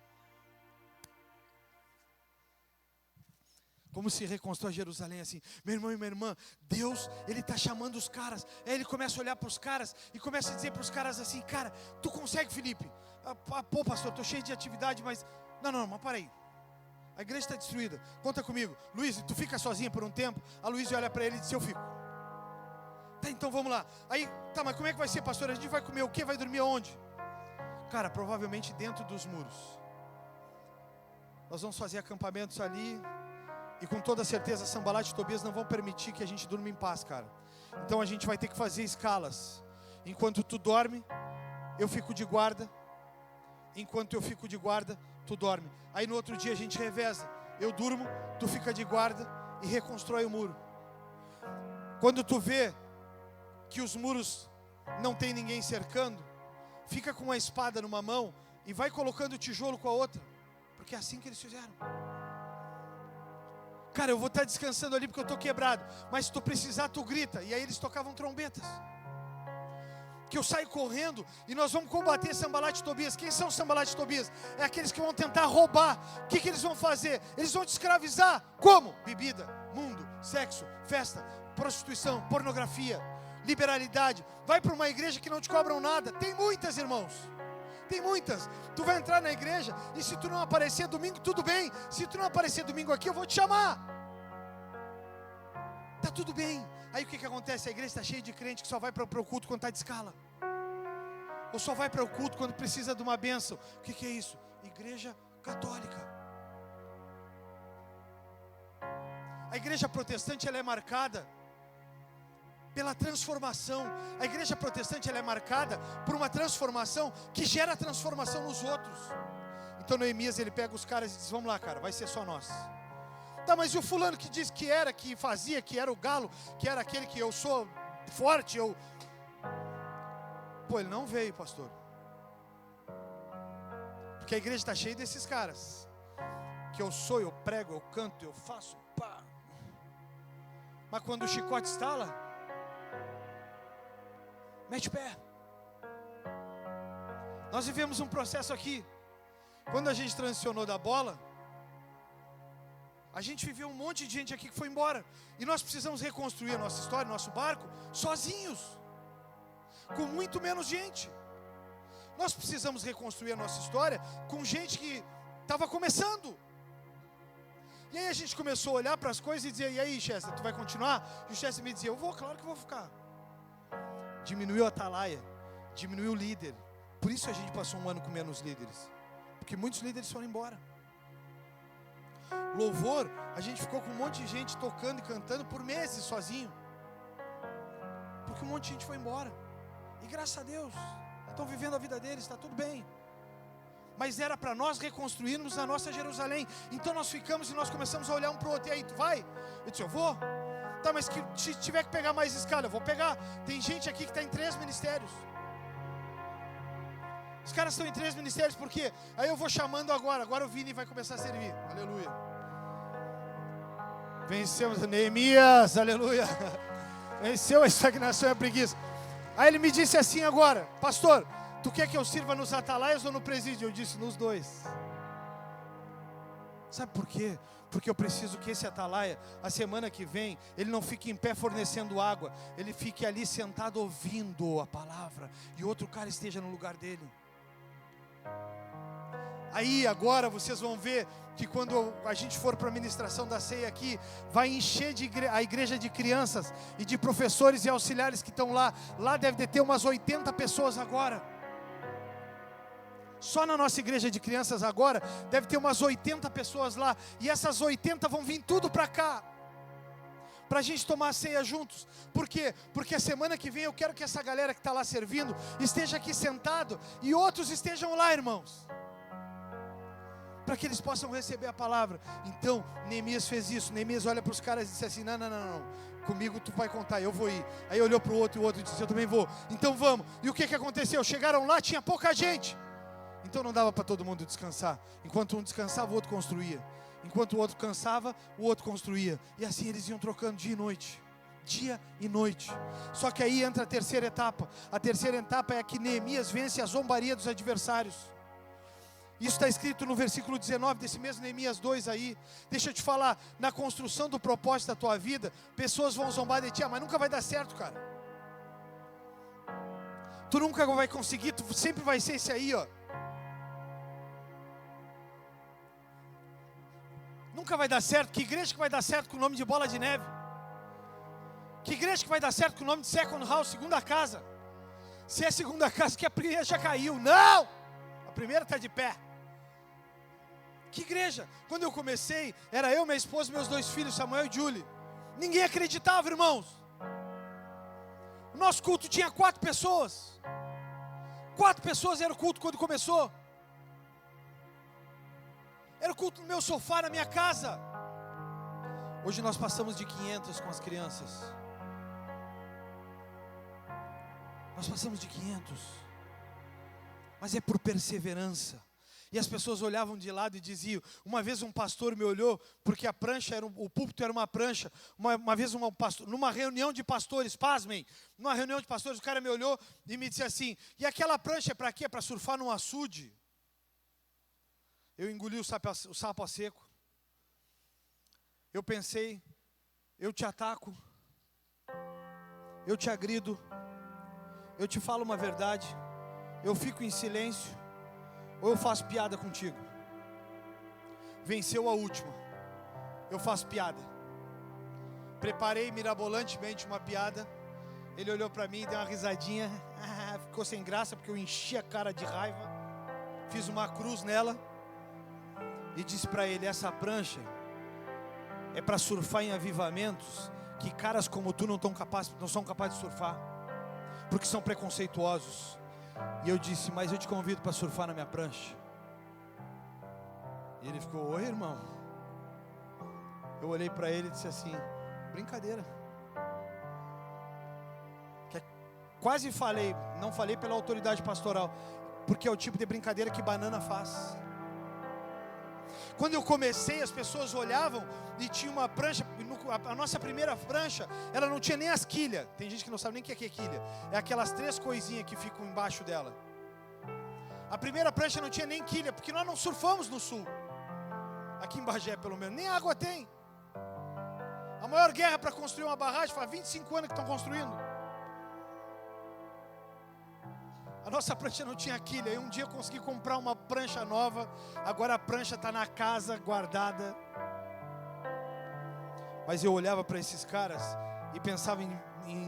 Como se reconstrói Jerusalém assim? Meu irmão e minha irmã, Deus, Ele está chamando os caras. Aí Ele começa a olhar para os caras e começa a dizer para os caras assim: cara, tu consegue, Felipe? Pô, pastor, estou cheio de atividade, mas... Não, mas para aí. A igreja está destruída, conta comigo. Luiz, tu fica sozinha por um tempo? A Luiz olha para ele e diz: eu fico. Tá, então vamos lá. Aí, tá, mas como é que vai ser, pastor? A gente vai comer o quê? Vai dormir aonde? Cara, provavelmente dentro dos muros. Nós vamos fazer acampamentos ali. E com toda certeza Sanbalat e Tobias não vão permitir que a gente durma em paz, cara. Então a gente vai ter que fazer escalas. Enquanto tu dorme, eu fico de guarda. Enquanto eu fico de guarda, tu dorme. Aí no outro dia a gente reveza. Eu durmo, tu fica de guarda e reconstrói o muro. Quando tu vê que os muros não tem ninguém cercando, fica com uma espada numa mão e vai colocando o tijolo com a outra. Porque é assim que eles fizeram. Cara, eu vou estar descansando ali porque eu estou quebrado. Mas se tu precisar, tu grita. E aí eles tocavam trombetas. Que eu saio correndo e nós vamos combater Sanbalat e Tobias. Quem são Sanbalat e Tobias? É aqueles que vão tentar roubar. O que eles vão fazer? Eles vão te escravizar. Como? Bebida, mundo, sexo, festa, prostituição, pornografia, liberalidade. Vai para uma igreja que não te cobram nada. Tem muitas, irmãos. Tem muitas. Tu vai entrar na igreja e se tu não aparecer domingo, tudo bem. Se tu não aparecer domingo aqui, eu vou te chamar. Tá tudo bem. Aí o que acontece? A igreja está cheia de crente que só vai para o culto quando está de escala. Ou só vai para o culto quando precisa de uma bênção. O que é isso? Igreja católica. A igreja protestante, ela é marcada pela transformação. A igreja protestante, ela é marcada por uma transformação que gera transformação nos outros. Então Neemias, ele pega os caras e diz: vamos lá, cara, vai ser só nós. Tá, mas e o fulano que diz que era, que fazia, que era o galo, que era aquele que eu sou forte, eu... Pô, ele não veio, pastor. Porque a igreja está cheia desses caras. Que eu sou, eu prego, eu canto, eu faço, pá. Mas quando o chicote estala, mete o pé. Nós vivemos um processo aqui. Quando a gente transicionou da bola, a gente viveu um monte de gente aqui que foi embora. E nós precisamos reconstruir a nossa história, nosso barco, sozinhos. Com muito menos gente. Nós precisamos reconstruir a nossa história com gente que estava começando. E aí a gente começou a olhar para as coisas e dizer: e aí, Chester, tu vai continuar? E o Chester me dizia: eu vou, claro que eu vou ficar. Diminuiu a atalaia, diminuiu o líder. Por isso a gente passou um ano com menos líderes. Porque muitos líderes foram embora. Louvor, a gente ficou com um monte de gente tocando e cantando por meses sozinho. Porque um monte de gente foi embora. E graças a Deus, estão vivendo a vida deles, está tudo bem. Mas era para nós reconstruirmos a nossa Jerusalém. Então nós ficamos e nós começamos a olhar um para o outro. E aí, tu vai? Eu disse: eu vou. Tá, mas se tiver que pegar mais escala, eu vou pegar. Tem gente aqui que está em 3 ministérios. Os caras estão em 3 ministérios, por quê? Aí eu vou chamando agora. Agora o Vini vai começar a servir. Aleluia. Vencemos Neemias, aleluia. Venceu a estagnação e a preguiça. Aí ele me disse assim agora: pastor, tu quer que eu sirva nos atalaias ou no presídio? Eu disse: nos dois. Sabe por quê? Porque eu preciso que esse atalaia, a semana que vem, ele não fique em pé fornecendo água. Ele fique ali sentado ouvindo a palavra. E outro cara esteja no lugar dele. Aí agora vocês vão ver que quando a gente for para a ministração da ceia aqui, vai encher a igreja de crianças e de professores e auxiliares que estão lá. Lá deve ter umas 80 pessoas agora. Só na nossa igreja de crianças agora, deve ter umas 80 pessoas lá. E essas 80 vão vir tudo para cá, para a gente tomar a ceia juntos. Por quê? Porque a semana que vem eu quero que essa galera que está lá servindo esteja aqui sentado e outros estejam lá, irmãos, para que eles possam receber a palavra. Então, Neemias fez isso. Neemias olha para os caras e disse assim: não, comigo tu vai contar, eu vou ir. Aí olhou para o outro e o outro disse: eu também vou. Então vamos. E o que aconteceu? Chegaram lá, tinha pouca gente. Então não dava para todo mundo descansar. Enquanto um descansava, o outro construía. Enquanto o outro cansava, o outro construía. E assim eles iam trocando dia e noite. Dia e noite. Só que aí entra a terceira etapa. A terceira etapa é que Neemias vence a zombaria dos adversários. Isso está escrito no versículo 19 desse mesmo Neemias 2 aí. Deixa eu te falar, na construção do propósito da tua vida, pessoas vão zombar de ti, mas nunca vai dar certo, cara. Tu nunca vai conseguir, tu sempre vai ser esse aí, ó. Nunca vai dar certo. Que igreja que vai dar certo com o nome de Bola de Neve? Que igreja que vai dar certo com o nome de Second House, segunda casa? Se é segunda casa, que a igreja já caiu. Não! primeira está de pé. Que igreja? Quando eu comecei, era eu, minha esposa e meus 2 filhos, Samuel e Julie. Ninguém acreditava, irmãos. O nosso culto tinha 4 pessoas. 4 pessoas era o culto quando começou. Era o culto no meu sofá, na minha casa. Hoje nós passamos de 500 com as crianças. Nós passamos de 500. Mas é por perseverança. E as pessoas olhavam de lado e diziam, uma vez um pastor me olhou, porque a prancha, o púlpito era uma prancha, uma vez numa reunião de pastores, pasmem, numa reunião de pastores, o cara me olhou e me disse assim, e aquela prancha é para quê? É para surfar num açude? Eu engoli o sapo a seco. Eu pensei, eu te ataco, eu te agrido, eu te falo uma verdade, eu fico em silêncio, ou eu faço piada contigo. Venceu a última, eu faço piada. Preparei mirabolantemente uma piada. Ele olhou para mim, deu uma risadinha, ficou sem graça porque eu enchi a cara de raiva. Fiz uma cruz nela e disse para ele, essa prancha é para surfar em avivamentos que caras como tu não são capazes de surfar, porque são preconceituosos. E eu disse, mas eu te convido para surfar na minha prancha. E ele ficou, oi irmão. Eu olhei para ele e disse assim, brincadeira. Quase falei, não falei pela autoridade pastoral, porque é o tipo de brincadeira que banana faz. Quando eu comecei, as pessoas olhavam e tinha uma prancha, a nossa primeira prancha, ela não tinha nem as quilhas. Tem gente que não sabe nem o que é quilha. É aquelas 3 coisinhas que ficam embaixo dela. A primeira prancha não tinha nem quilha, porque nós não surfamos no sul. Aqui em Bagé, pelo menos, nem água tem. A maior guerra para construir uma barragem, faz 25 anos que estão construindo. A nossa prancha não tinha quilha. E um dia eu consegui comprar uma prancha nova. Agora a prancha está na casa, guardada. Mas eu olhava para esses caras e pensava em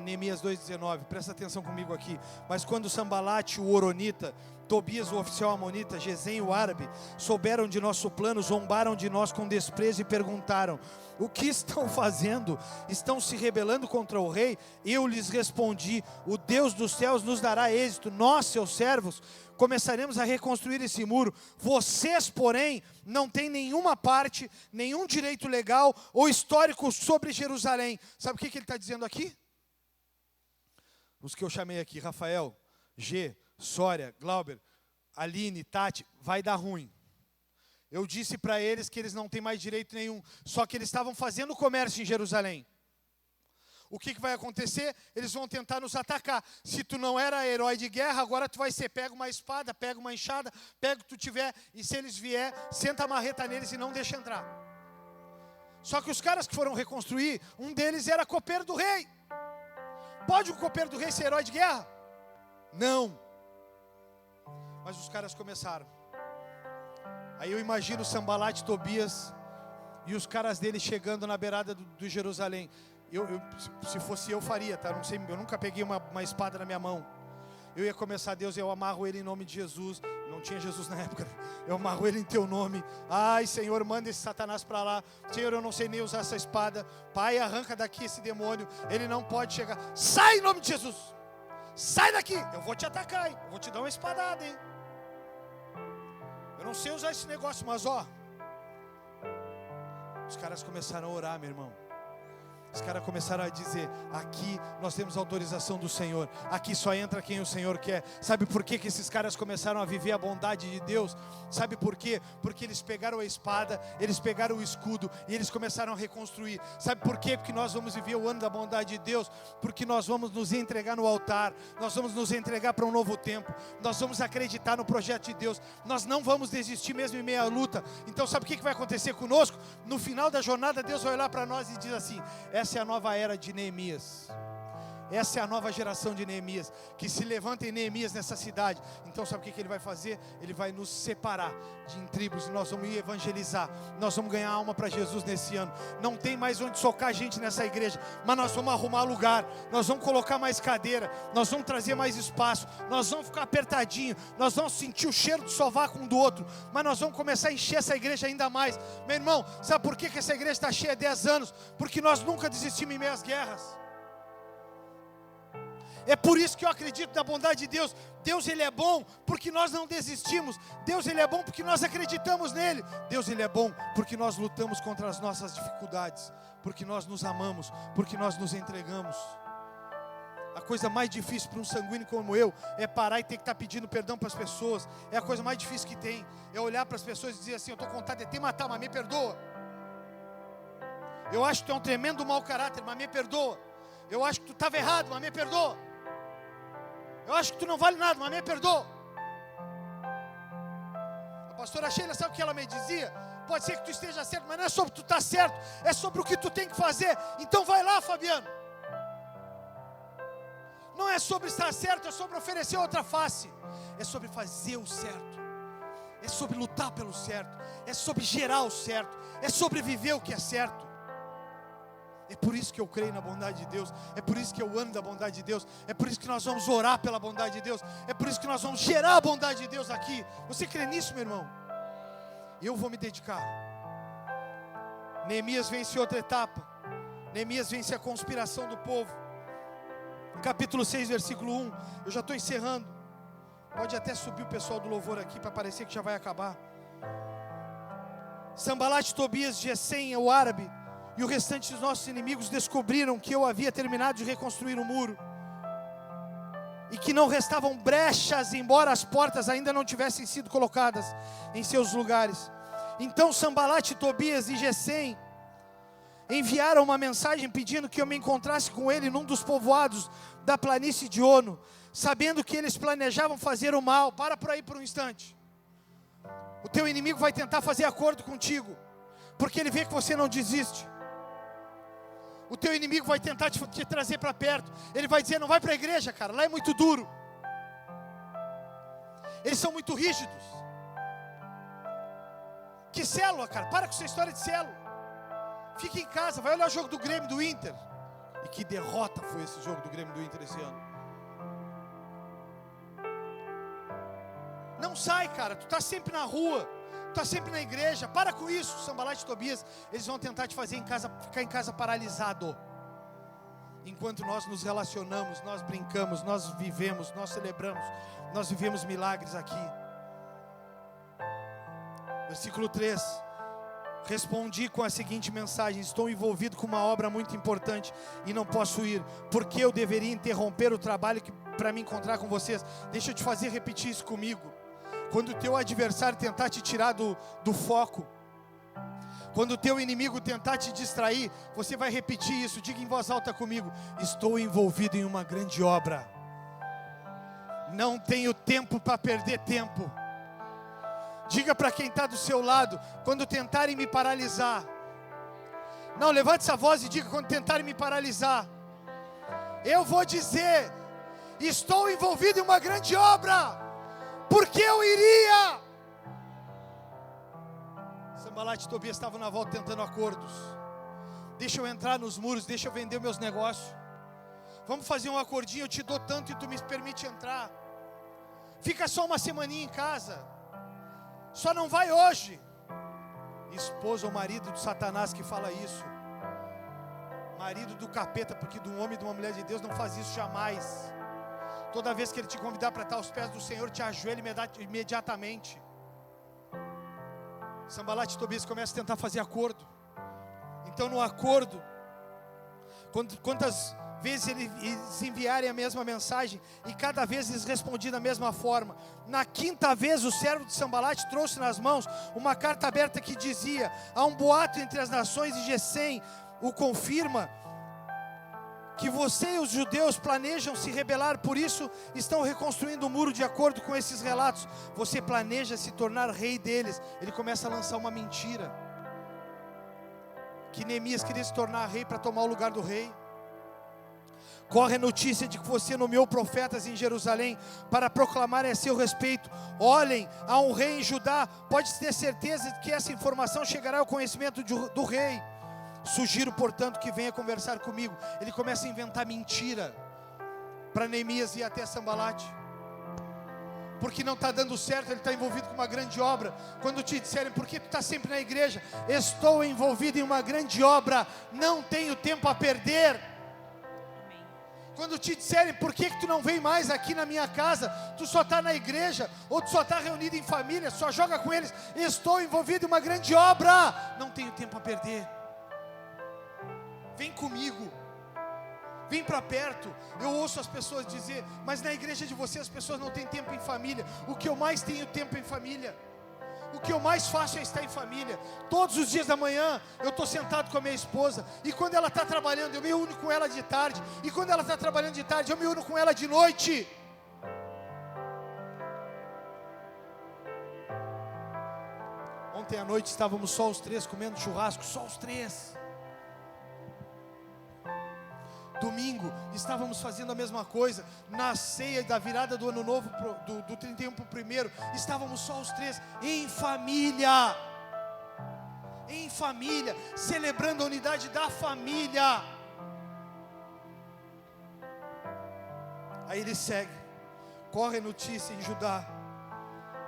Neemias 2,19. Presta atenção comigo aqui. Mas quando Sambalate, o Horonita, Tobias, o oficial amonita, Gesem, o árabe, souberam de nosso plano, zombaram de nós com desprezo e perguntaram, o que estão fazendo? Estão se rebelando contra o rei? Eu lhes respondi, o Deus dos céus nos dará êxito, nós, seus servos, começaremos a reconstruir esse muro. Vocês, porém, não têm nenhuma parte, nenhum direito legal ou histórico sobre Jerusalém. Sabe o que ele está dizendo aqui? Os que eu chamei aqui, Rafael, G, Sória, Glauber, Aline, Tati, vai dar ruim. Eu disse para eles que eles não têm mais direito nenhum, só que eles estavam fazendo comércio em Jerusalém. O que vai acontecer? Eles vão tentar nos atacar. Se tu não era herói de guerra, agora tu vai ser, pega uma espada, pega uma enxada, pega o que tu tiver, e se eles vier, senta a marreta neles e não deixa entrar. Só que os caras que foram reconstruir, um deles era copeiro do rei. Pode o copeiro do rei ser herói de guerra? Não. Mas os caras começaram. Aí eu imagino Sambalate, Tobias e os caras dele chegando na beirada do Jerusalém. Se fosse eu faria, tá? Não sei, eu nunca peguei uma espada na minha mão. Eu ia começar, Deus, eu amarro ele em nome de Jesus. Não tinha Jesus na época. Eu amarro ele em teu nome. Ai, Senhor, manda esse Satanás para lá. Senhor, eu não sei nem usar essa espada. Pai, arranca daqui esse demônio. Ele não pode chegar. Sai em nome de Jesus. Sai daqui. Eu vou te atacar, hein? Eu vou te dar uma espadada, hein? Eu não sei usar esse negócio, mas ó. Os caras começaram a orar, meu irmão. Os caras começaram a dizer, aqui nós temos autorização do Senhor, aqui só entra quem o Senhor quer. Sabe por que esses caras começaram a viver a bondade de Deus? Sabe por quê? Porque eles pegaram a espada, eles pegaram o escudo e eles começaram a reconstruir. Sabe por quê? Porque nós vamos viver o ano da bondade de Deus, porque nós vamos nos entregar no altar, nós vamos nos entregar para um novo tempo, nós vamos acreditar no projeto de Deus, nós não vamos desistir mesmo em meio à luta. Então sabe o que vai acontecer conosco? No final da jornada Deus vai olhar para nós e diz assim, essa é a nova era de Neemias. Essa é a nova geração de Neemias, que se levanta em Neemias nessa cidade. Então sabe o que ele vai fazer? Ele vai nos separar em tribos, e nós vamos ir evangelizar, nós vamos ganhar alma para Jesus nesse ano. Não tem mais onde socar gente nessa igreja, mas nós vamos arrumar lugar, nós vamos colocar mais cadeira, nós vamos trazer mais espaço, nós vamos ficar apertadinho, nós vamos sentir o cheiro do sovaco um do outro, mas nós vamos começar a encher essa igreja ainda mais. Meu irmão, sabe por que essa igreja está cheia há 10 anos? Porque nós nunca desistimos em meio às guerras. É por isso que eu acredito na bondade de Deus. Deus, Ele é bom porque nós não desistimos. Deus, Ele é bom porque nós acreditamos nele. Deus, Ele é bom porque nós lutamos contra as nossas dificuldades, porque nós nos amamos, porque nós nos entregamos. A coisa mais difícil para um sanguíneo como eu é parar e ter que estar pedindo perdão para as pessoas. É a coisa mais difícil que tem. É olhar para as pessoas e dizer assim: eu estou com vontade de te matar, mas me perdoa. Eu acho que tu é um tremendo mau caráter, mas me perdoa. Eu acho que tu estava errado, mas me perdoa. Eu acho que tu não vale nada, mas me perdoa. A pastora Sheila, sabe o que ela me dizia? Pode ser que tu esteja certo, mas não é sobre tu estar certo, é sobre o que tu tem que fazer. Então vai lá, Fabiano. Não é sobre estar certo, é sobre oferecer outra face. É sobre fazer o certo. É sobre lutar pelo certo. É sobre gerar o certo. É sobre viver o que é certo. É por isso que eu creio na bondade de Deus. É por isso que eu ando da bondade de Deus. É por isso que nós vamos orar pela bondade de Deus. É por isso que nós vamos gerar a bondade de Deus aqui. Você crê nisso, meu irmão? Eu vou me dedicar. Neemias vence outra etapa. Neemias vence a conspiração do povo. Capítulo 6, versículo 1. Eu já estou encerrando. Pode até subir o pessoal do louvor aqui para parecer que já vai acabar. Sambalat, Tobias, Gesem, o árabe, e o restante dos nossos inimigos descobriram que eu havia terminado de reconstruir o muro, e que não restavam brechas, embora as portas ainda não tivessem sido colocadas em seus lugares. Então Sambalat, Tobias e Gesem enviaram uma mensagem pedindo que eu me encontrasse com ele num dos povoados da planície de Ono, sabendo que eles planejavam fazer o mal. Para por aí por um instante. O teu inimigo vai tentar fazer acordo contigo, porque ele vê que você não desiste. O teu inimigo vai tentar te trazer para perto. Ele vai dizer: não vai para a igreja, cara, lá é muito duro. Eles são muito rígidos. Que célula, cara, para com essa história de célula. Fica em casa, vai olhar o jogo do Grêmio, do Inter. E que derrota foi esse jogo do Grêmio, do Inter esse ano. Não sai, cara, tu está sempre na rua, tu está sempre na igreja. Para com isso, Sambalat e Tobias. Eles vão tentar te fazer ficar em casa paralisado. Enquanto nós nos relacionamos, nós brincamos, nós vivemos, nós celebramos, nós vivemos milagres aqui. Versículo 3. Respondi com a seguinte mensagem: estou envolvido com uma obra muito importante e não posso ir. Por que eu deveria interromper o trabalho para me encontrar com vocês? Deixa eu te fazer repetir isso comigo. Quando o teu adversário tentar te tirar do foco, quando o teu inimigo tentar te distrair, você vai repetir isso. Diga em voz alta comigo: estou envolvido em uma grande obra. Não tenho tempo para perder tempo. Diga para quem está do seu lado: quando tentarem me paralisar. Não, levante essa voz e diga: quando tentarem me paralisar. Eu vou dizer: estou envolvido em uma grande obra, porque eu iria. Sambalat e Tobias estavam na volta tentando acordos. Deixa eu entrar nos muros, deixa eu vender meus negócios. Vamos fazer um acordinho, eu te dou tanto e tu me permite entrar. Fica só uma semaninha em casa. Só não vai hoje. Esposa ou marido do Satanás que fala isso. Marido do capeta, porque de um homem e de uma mulher de Deus não faz isso jamais. Toda vez que ele te convidar para estar aos pés do Senhor, te ajoelha imediatamente. Sambalat e Tobias começam a tentar fazer acordo. Então no acordo, quantas vezes eles enviarem a mesma mensagem, e cada vez eles respondiam da mesma forma. Na quinta vez, o servo de Sambalat trouxe nas mãos uma carta aberta que dizia: há um boato entre as nações e Gesem o confirma que você e os judeus planejam se rebelar, por isso estão reconstruindo o muro de acordo com esses relatos. Você planeja se tornar rei deles. Ele começa a lançar uma mentira, que Neemias queria se tornar rei para tomar o lugar do rei. Corre a notícia de que você nomeou profetas em Jerusalém para proclamarem a seu respeito. Olhem, há um rei em Judá. Pode ter certeza de que essa informação chegará ao conhecimento do rei. Sugiro, portanto, que venha conversar comigo. Ele começa a inventar mentira para Neemias ir até Sambalate, porque não está dando certo. Ele está envolvido com uma grande obra. Quando te disserem, por que tu está sempre na igreja? Estou envolvido em uma grande obra, não tenho tempo a perder. Quando te disserem, por que tu não vem mais aqui na minha casa? Tu só está na igreja, ou tu só está reunido em família, só joga com eles. Estou envolvido em uma grande obra, não tenho tempo a perder. Vem comigo, vem para perto. Eu ouço as pessoas dizer, mas na igreja de vocês as pessoas não têm tempo em família. O que eu mais tenho tempo em família. O que eu mais faço é estar em família. Todos os dias da manhã eu estou sentado com a minha esposa, e quando ela está trabalhando eu me uno com ela de tarde, e quando ela está trabalhando de tarde eu me uno com ela de noite. Ontem à noite estávamos só os três comendo churrasco, só os três. Domingo estávamos fazendo a mesma coisa. Na ceia da virada do ano novo, do 31 para o 1º, estávamos só os três em família. Em família, celebrando a unidade da família. Aí ele segue, corre a notícia em Judá.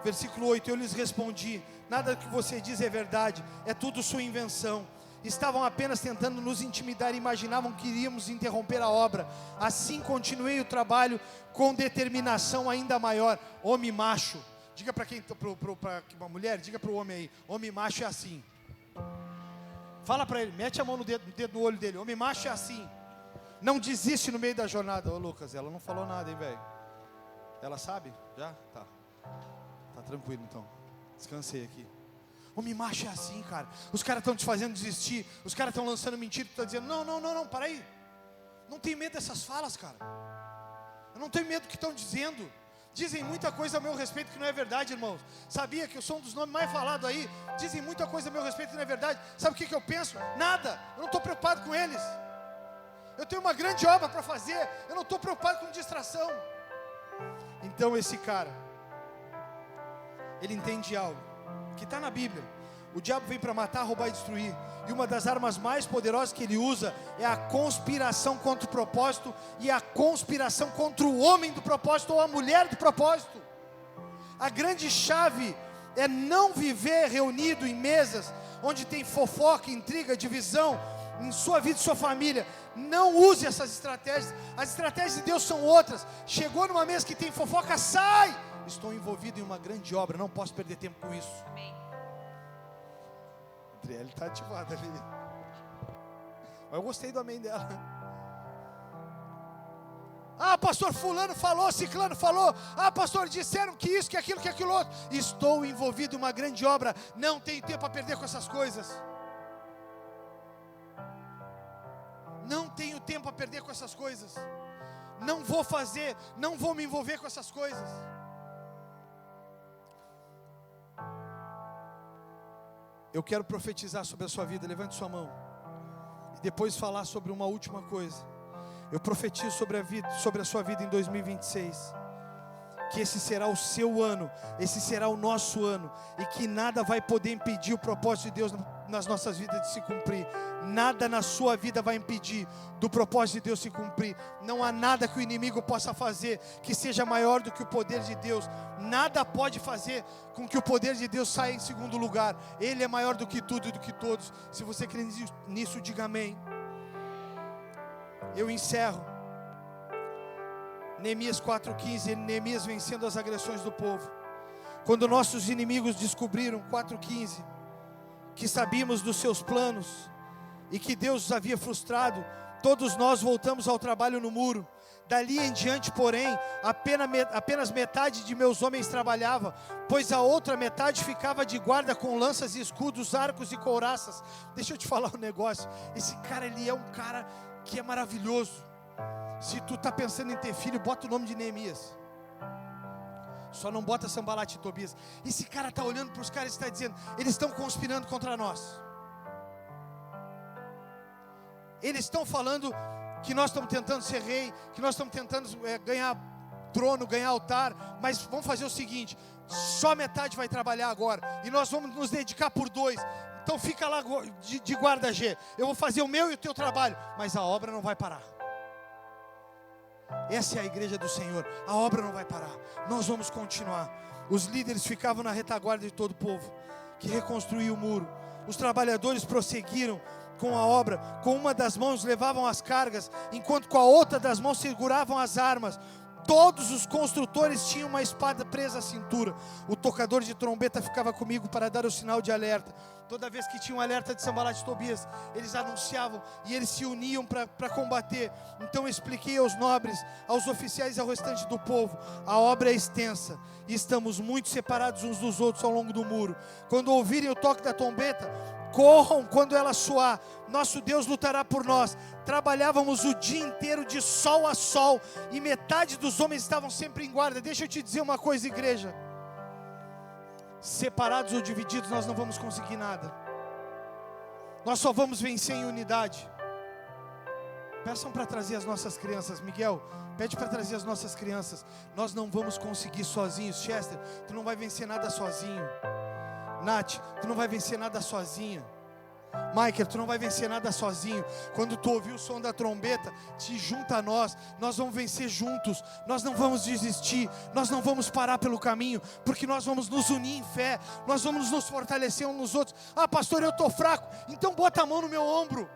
Versículo 8, eu lhes respondi, nada que você diz é verdade, é tudo sua invenção. Estavam apenas tentando nos intimidar e imaginavam que iríamos interromper a obra. Assim continuei o trabalho com determinação ainda maior. Homem macho, diga para quem, para uma mulher, diga para o homem aí, homem macho é assim. Fala para ele, mete a mão no dedo no olho dele. Homem macho é assim, não desiste no meio da jornada. Ô Lucas, ela não falou nada, hein, velho? Ela sabe? Já? Tá tranquilo então, descansei aqui. Homem macho é assim, cara. Os caras estão te fazendo desistir. Os caras estão lançando mentira. Tu está dizendo, não, para aí. Não tem medo dessas falas, cara. Eu não tenho medo do que estão dizendo. Dizem muita coisa a meu respeito que não é verdade, irmãos. Sabia que eu sou um dos nomes mais falados aí? Dizem muita coisa a meu respeito que não é verdade. Sabe o que eu penso? Nada. Eu não estou preocupado com eles. Eu tenho uma grande obra para fazer. Eu não estou preocupado com distração. Então esse cara, ele entende algo que está na Bíblia. O diabo vem para matar, roubar e destruir. E uma das armas mais poderosas que ele usa é a conspiração contra o propósito e a conspiração contra o homem do propósito ou a mulher do propósito. A grande chave é não viver reunido em mesas onde tem fofoca, intriga, divisão em sua vida e sua família. Não use essas estratégias. As estratégias de Deus são outras. Chegou numa mesa que tem fofoca, sai! Estou envolvido em uma grande obra, não posso perder tempo com isso. Amém. Adriele está ativada ali. Mas eu gostei do amém dela. Ah, pastor fulano falou, ciclano falou. Ah, pastor, disseram que isso, que aquilo, que aquilo outro. Estou envolvido em uma grande obra, não tenho tempo a perder com essas coisas. Não tenho tempo a perder com essas coisas. Não vou fazer, não vou me envolver com essas coisas. Eu quero profetizar sobre a sua vida, levante sua mão. E depois falar sobre uma última coisa. Eu profetizo sobre a sua vida em 2026. Que esse será o seu ano, esse será o nosso ano. E que nada vai poder impedir o propósito de Deus nas nossas vidas de se cumprir. Nada na sua vida vai impedir do propósito de Deus se cumprir. Não há nada que o inimigo possa fazer que seja maior do que o poder de Deus. Nada pode fazer com que o poder de Deus saia em segundo lugar. Ele é maior do que tudo e do que todos. Se você crê nisso, diga amém. Eu encerro. Neemias 4,15, Neemias vencendo as agressões do povo. Quando nossos inimigos descobriram, 4,15, que sabíamos dos seus planos e que Deus os havia frustrado, todos nós voltamos ao trabalho no muro. Dali em diante, porém, apenas metade de meus homens trabalhava, pois a outra metade ficava de guarda com lanças e escudos, arcos e couraças. Deixa eu te falar um negócio. Esse cara, ele é um cara que é maravilhoso. Se tu está pensando em ter filho, bota o nome de Neemias. Só não bota Sambalate e Tobias. Esse cara está olhando para os caras e está dizendo, eles estão conspirando contra nós. Eles estão falando que nós estamos tentando ser rei, que nós estamos tentando ganhar trono, ganhar altar, mas vamos fazer o seguinte: só metade vai trabalhar agora, e nós vamos nos dedicar por 2. Então fica lá de guarda G, eu vou fazer o meu e o teu trabalho, mas a obra não vai parar. Essa é a igreja do Senhor, a obra não vai parar, nós vamos continuar. Os líderes ficavam na retaguarda de todo o povo que reconstruiu o muro. Os trabalhadores prosseguiram com a obra, com uma das mãos levavam as cargas, enquanto com a outra das mãos seguravam as armas. Todos os construtores tinham uma espada presa à cintura. O tocador de trombeta ficava comigo para dar o sinal de alerta. Toda vez que tinha um alerta de Sanbalat e Tobias, eles anunciavam e eles se uniam para combater. Então eu expliquei aos nobres, aos oficiais e ao restante do povo: a obra é extensa e estamos muito separados uns dos outros ao longo do muro. Quando ouvirem o toque da trombeta, corram quando ela soar, nosso Deus lutará por nós. Trabalhávamos o dia inteiro de sol a sol, e metade dos homens estavam sempre em guarda. Deixa eu te dizer uma coisa, igreja: separados ou divididos nós não vamos conseguir nada. Nós só vamos vencer em unidade. Peçam para trazer as nossas crianças. Miguel, pede para trazer as nossas crianças. Nós não vamos conseguir sozinhos. Chester, tu não vai vencer nada sozinho. Nath, tu não vai vencer nada sozinha. Michael, tu não vai vencer nada sozinho. Quando tu ouvir o som da trombeta, te junta a nós. Nós vamos vencer juntos. Nós não vamos desistir. Nós não vamos parar pelo caminho, porque nós vamos nos unir em fé. Nós vamos nos fortalecer uns nos outros. Ah, pastor, eu estou fraco. Então bota a mão no meu ombro,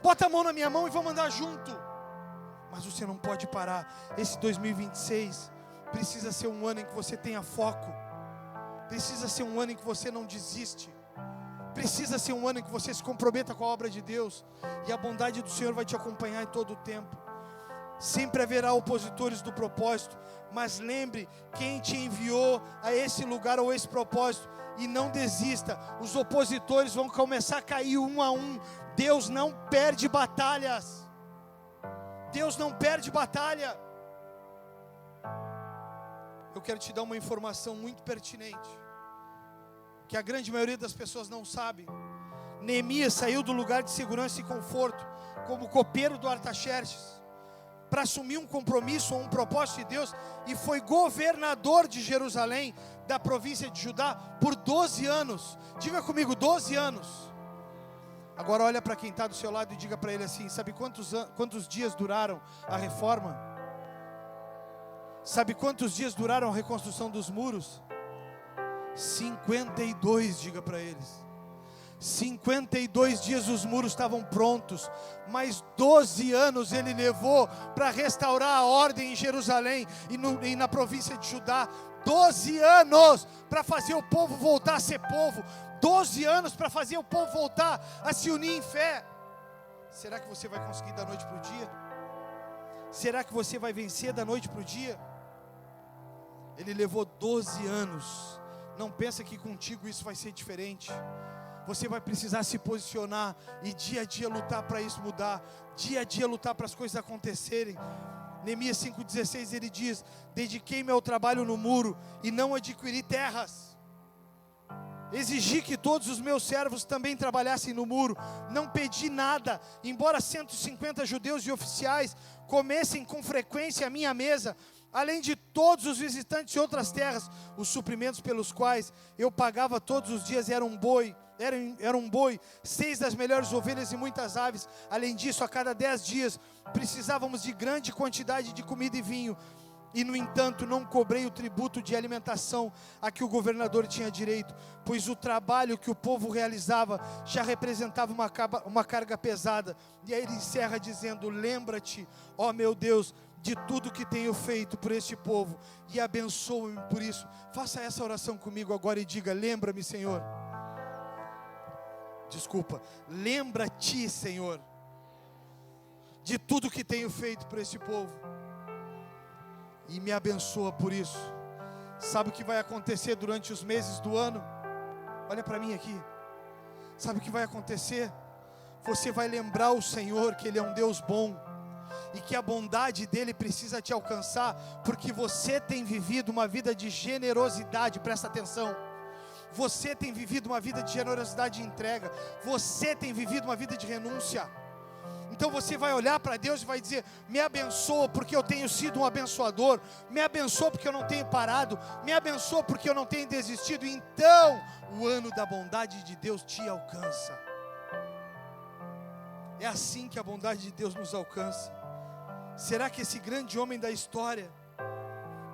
bota a mão na minha mão e vamos andar junto. Mas você não pode parar. Esse 2026 precisa ser um ano em que você tenha foco. Precisa ser um ano em que você não desiste. Precisa ser um ano em que você se comprometa com a obra de Deus, e a bondade do Senhor vai te acompanhar em todo o tempo. Sempre haverá opositores do propósito, mas lembre quem te enviou a esse lugar ou esse propósito, e não desista. Os opositores vão começar a cair um a um. Deus não perde batalhas. Deus não perde batalha. Eu quero te dar uma informação muito pertinente, que a grande maioria das pessoas não sabe. Neemias saiu do lugar de segurança e conforto, como copeiro do Artaxerxes, para assumir um compromisso ou um propósito de Deus, e foi governador de Jerusalém, da província de Judá, por 12 anos. Diga comigo, 12 anos. Agora olha para quem está do seu lado e diga para ele assim: sabe quantos dias duraram a reforma? Sabe quantos dias duraram a reconstrução dos muros? 52, diga para eles. 52 dias os muros estavam prontos, mas 12 anos ele levou para restaurar a ordem em Jerusalém e na província de Judá. 12 anos para fazer o povo voltar a ser povo. 12 anos para fazer o povo voltar a se unir em fé. Será que você vai conseguir da noite para o dia? Será que você vai vencer da noite para o dia? Ele levou 12 anos. Não pensa que contigo isso vai ser diferente. Você vai precisar se posicionar e dia a dia lutar para isso mudar. Dia a dia lutar para as coisas acontecerem. Neemias 5,16 ele diz: dediquei-me ao trabalho no muro e não adquiri terras. Exigi que todos os meus servos também trabalhassem no muro. Não pedi nada, embora 150 judeus e oficiais comessem com frequência a minha mesa, além de todos os visitantes de outras terras. Os suprimentos pelos quais eu pagava todos os dias era um boi, 6 das melhores ovelhas e muitas aves. Além disso, a cada 10 dias precisávamos de grande quantidade de comida e vinho. E no entanto não cobrei o tributo de alimentação a que o governador tinha direito, pois o trabalho que o povo realizava já representava uma carga pesada. E aí ele encerra dizendo: lembra-te, ó meu Deus, de tudo que tenho feito por este povo, e abençoa-me por isso. Faça essa oração comigo agora e diga: lembra-me, Senhor. Desculpa, lembra-te, Senhor, de tudo que tenho feito por este povo, e me abençoa por isso. Sabe o que vai acontecer durante os meses do ano? Olha para mim aqui. Sabe o que vai acontecer? Você vai lembrar o Senhor que Ele é um Deus bom, e que a bondade dEle precisa te alcançar, porque você tem vivido uma vida de generosidade. Presta atenção. Você tem vivido uma vida de generosidade e entrega. Você tem vivido uma vida de renúncia. Então você vai olhar para Deus e vai dizer: me abençoa porque eu tenho sido um abençoador, me abençoa porque eu não tenho parado, me abençoa porque eu não tenho desistido. Então o ano da bondade de Deus te alcança. É assim que a bondade de Deus nos alcança. Será que esse grande homem da história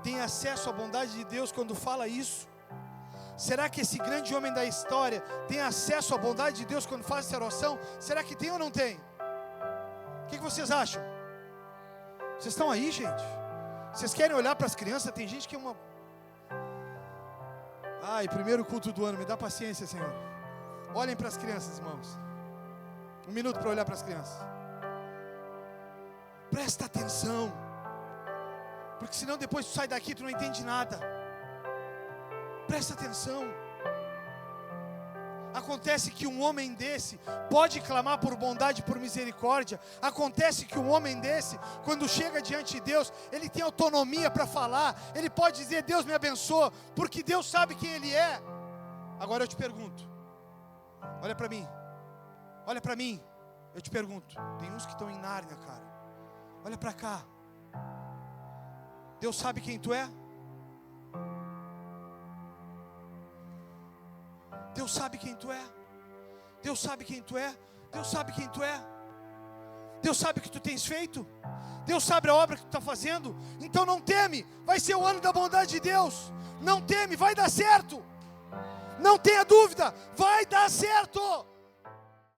tem acesso à bondade de Deus quando fala isso? Será que esse grande homem da história tem acesso à bondade de Deus quando faz essa oração? Será que tem ou não tem? O que vocês acham? Vocês estão aí, gente? Vocês querem olhar para as crianças? Tem gente que é uma... Ai, primeiro culto do ano, me dá paciência, Senhor. Olhem para as crianças, irmãos. 1 minuto para olhar para as crianças. Presta atenção, porque senão depois tu sai daqui e tu não entende nada. Presta atenção. Acontece que um homem desse pode clamar por bondade, por misericórdia. Acontece que um homem desse, quando chega diante de Deus, ele tem autonomia para falar. Ele pode dizer: Deus me abençoa, porque Deus sabe quem Ele é. Agora eu te pergunto, olha para mim, olha para mim. Eu te pergunto, tem uns que estão em Nárnia, cara. Olha para cá. Deus sabe quem tu é? Deus sabe quem tu é. Deus sabe quem tu é. Deus sabe quem tu é. Deus sabe o que tu tens feito. Deus sabe a obra que tu está fazendo. Então não teme, vai ser o ano da bondade de Deus. Não teme, vai dar certo. Não tenha dúvida, vai dar certo.